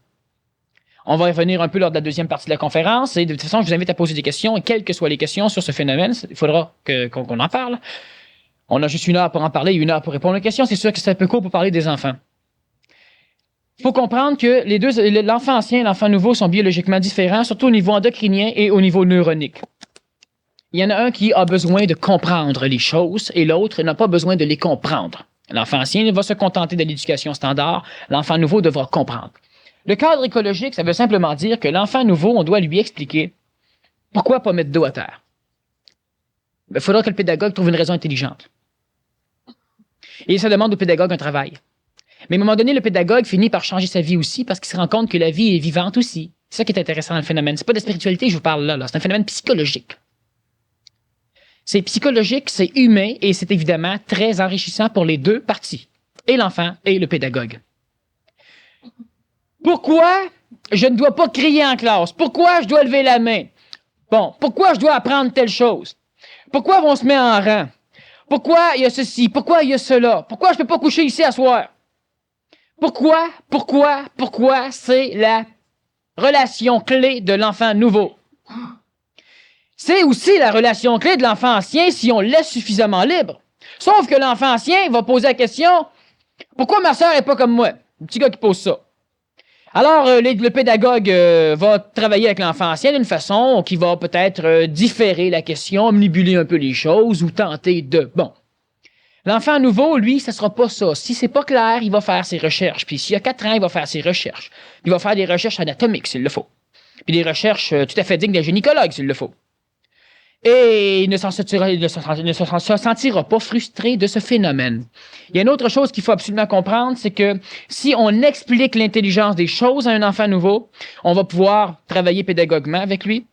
Speaker 2: On va y revenir un peu lors de la deuxième partie de la conférence, et de toute façon, je vous invite à poser des questions, et quelles que soient les questions sur ce phénomène, il faudra qu'on en parle. On a juste 1 heure pour en parler, 1 heure pour répondre aux questions. C'est sûr que c'est un peu court pour parler des enfants. Il faut comprendre que l'enfant ancien et l'enfant nouveau sont biologiquement différents, surtout au niveau endocrinien et au niveau neuronique. Il y en a un qui a besoin de comprendre les choses et l'autre n'a pas besoin de les comprendre. L'enfant ancien va se contenter de l'éducation standard, l'enfant nouveau devra comprendre. Le cadre écologique, ça veut simplement dire que l'enfant nouveau, on doit lui expliquer pourquoi pas mettre dos à terre. Il faudra que le pédagogue trouve une raison intelligente. Et ça demande au pédagogue un travail. Mais à un moment donné, le pédagogue finit par changer sa vie aussi parce qu'il se rend compte que la vie est vivante aussi. C'est ça qui est intéressant dans le phénomène. C'est pas de spiritualité que je vous parle là. C'est un phénomène psychologique. C'est psychologique, c'est humain et c'est évidemment très enrichissant pour les deux parties, et l'enfant et le pédagogue. Pourquoi je ne dois pas crier en classe? Pourquoi je dois lever la main? Bon, pourquoi je dois apprendre telle chose? Pourquoi on se met en rang? Pourquoi il y a ceci? Pourquoi il y a cela? Pourquoi je ne peux pas coucher ici à soir? Pourquoi? C'est la relation clé de l'enfant nouveau. C'est aussi la relation clé de l'enfant ancien si on le laisse suffisamment libre. Sauf que l'enfant ancien va poser la question, pourquoi ma sœur n'est pas comme moi? Le petit gars qui pose ça. Alors, le pédagogue va travailler avec l'enfant ancien d'une façon qui va peut-être différer la question, manipuler un peu les choses ou tenter de... Bon. L'enfant nouveau, lui, ça sera pas ça. Si c'est pas clair, il va faire ses recherches. Puis s'il a 4 ans, il va faire ses recherches. Il va faire des recherches anatomiques, s'il le faut. Puis des recherches tout à fait dignes d'un gynécologue, s'il le faut. Et il ne se sentira pas frustré de ce phénomène. Il y a une autre chose qu'il faut absolument comprendre, c'est que si on explique l'intelligence des choses à un enfant nouveau, on va pouvoir travailler pédagogiquement avec lui,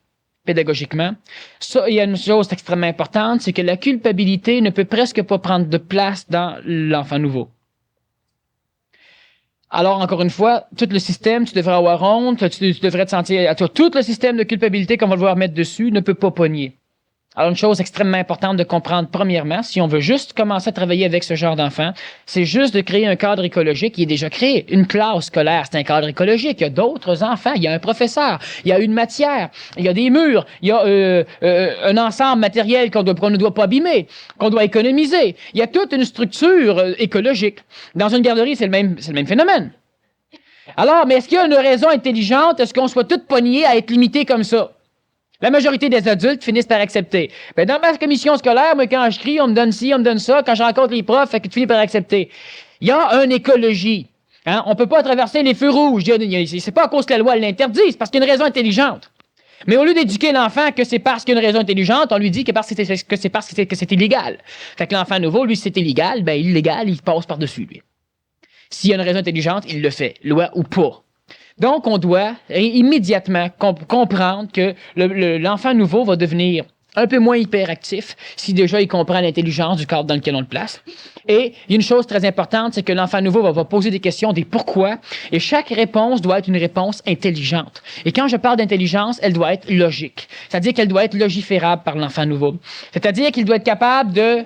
Speaker 2: pédagogiquement. Ça, il y a une chose extrêmement importante, c'est que la culpabilité ne peut presque pas prendre de place dans l'enfant nouveau. Alors, encore une fois, tout le système, tu devrais avoir honte, tu devrais te sentir... Tout le système de culpabilité qu'on va devoir mettre dessus ne peut pas pogner. Alors, une chose extrêmement importante de comprendre, premièrement, si on veut juste commencer à travailler avec ce genre d'enfant, c'est juste de créer un cadre écologique qui est déjà créé. Une classe scolaire, c'est un cadre écologique. Il y a d'autres enfants, il y a un professeur, il y a une matière, il y a des murs, il y a un ensemble matériel qu'on ne doit pas abîmer, qu'on doit économiser. Il y a toute une structure écologique. Dans une garderie, c'est le même phénomène. Alors, mais est-ce qu'il y a une raison intelligente? Est-ce qu'on soit tous pognés à être limités comme ça? La majorité des adultes finissent par accepter. Ben, dans ma commission scolaire, moi, quand je crie, on me donne ci, on me donne ça. Quand je rencontre les profs, fait que tu finis par accepter. Il y a une écologie. Hein? On peut pas traverser les feux rouges. C'est pas à cause que la loi l'interdit, c'est parce qu'il y a une raison intelligente. Mais au lieu d'éduquer l'enfant que c'est parce qu'il y a une raison intelligente, on lui dit que c'est parce que c'est illégal. Fait que l'enfant nouveau, lui, si c'est illégal, ben, illégal, il passe par-dessus, lui. S'il y a une raison intelligente, il le fait, loi ou pas. Donc, on doit immédiatement comprendre que l'enfant nouveau va devenir un peu moins hyperactif si déjà il comprend l'intelligence du cadre dans lequel on le place. Et il y a une chose très importante, c'est que l'enfant nouveau va poser des questions, des pourquoi, et chaque réponse doit être une réponse intelligente. Et quand je parle d'intelligence, elle doit être logique. C'est-à-dire qu'elle doit être logiférable par l'enfant nouveau. C'est-à-dire qu'il doit être capable de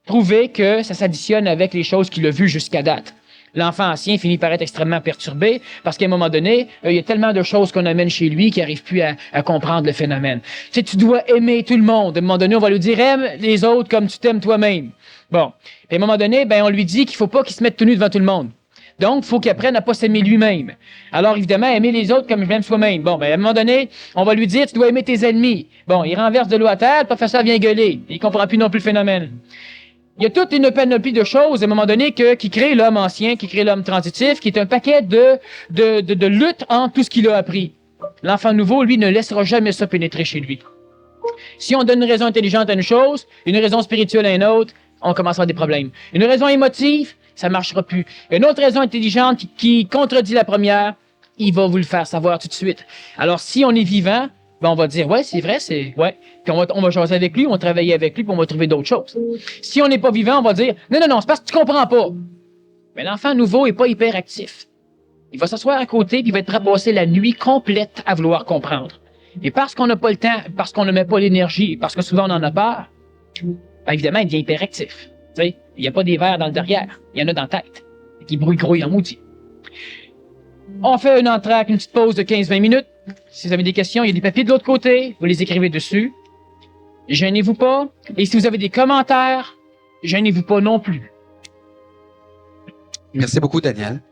Speaker 2: prouver que ça s'additionne avec les choses qu'il a vues jusqu'à date. L'enfant ancien finit par être extrêmement perturbé parce qu'à un moment donné, il y a tellement de choses qu'on amène chez lui qu'il n'arrive plus à comprendre le phénomène. Tu sais, tu dois aimer tout le monde. À un moment donné, on va lui dire, aime les autres comme tu t'aimes toi-même. Bon. Puis à un moment donné, ben, on lui dit qu'il faut pas qu'il se mette tout nu devant tout le monde. Donc, il faut qu'il apprenne à pas s'aimer lui-même. Alors, évidemment, aimer les autres comme je m'aime soi-même. Bon, ben, à un moment donné, on va lui dire, tu dois aimer tes ennemis. Bon, il renverse de l'eau à terre, le professeur vient gueuler. Il comprend plus non plus le phénomène. Il y a toute une panoplie de choses, à un moment donné, qui crée l'homme ancien, qui crée l'homme transitif, qui est un paquet de luttes entre tout ce qu'il a appris. L'enfant nouveau, lui, ne laissera jamais ça pénétrer chez lui. Si on donne une raison intelligente à une chose, une raison spirituelle à une autre, on commence à avoir des problèmes. Une raison émotive, ça marchera plus. Une autre raison intelligente qui contredit la première, il va vous le faire savoir tout de suite. Alors, si on est vivant, ben on va dire, ouais, c'est vrai, ouais. Puis on va jaser avec lui, on va travailler avec lui, puis on va trouver d'autres choses. Si on n'est pas vivant, on va dire, non, c'est parce que tu comprends pas. Mais l'enfant nouveau est pas hyperactif. Il va s'asseoir à côté, puis il va être prêt à passer la nuit complète à vouloir comprendre. Et parce qu'on n'a pas le temps, parce qu'on ne met pas l'énergie, parce que souvent on en a peur, ben évidemment, il devient hyperactif. Tu sais, il n'y a pas des verres dans le derrière, il y en a dans la tête, qui grouille en maudit. On fait une entracte, une petite pause de 15-20 minutes. Si vous avez des questions, il y a des papiers de l'autre côté, vous les écrivez dessus. Gênez-vous pas. Et si vous avez des commentaires, gênez-vous pas non plus.
Speaker 3: Merci beaucoup, Daniel.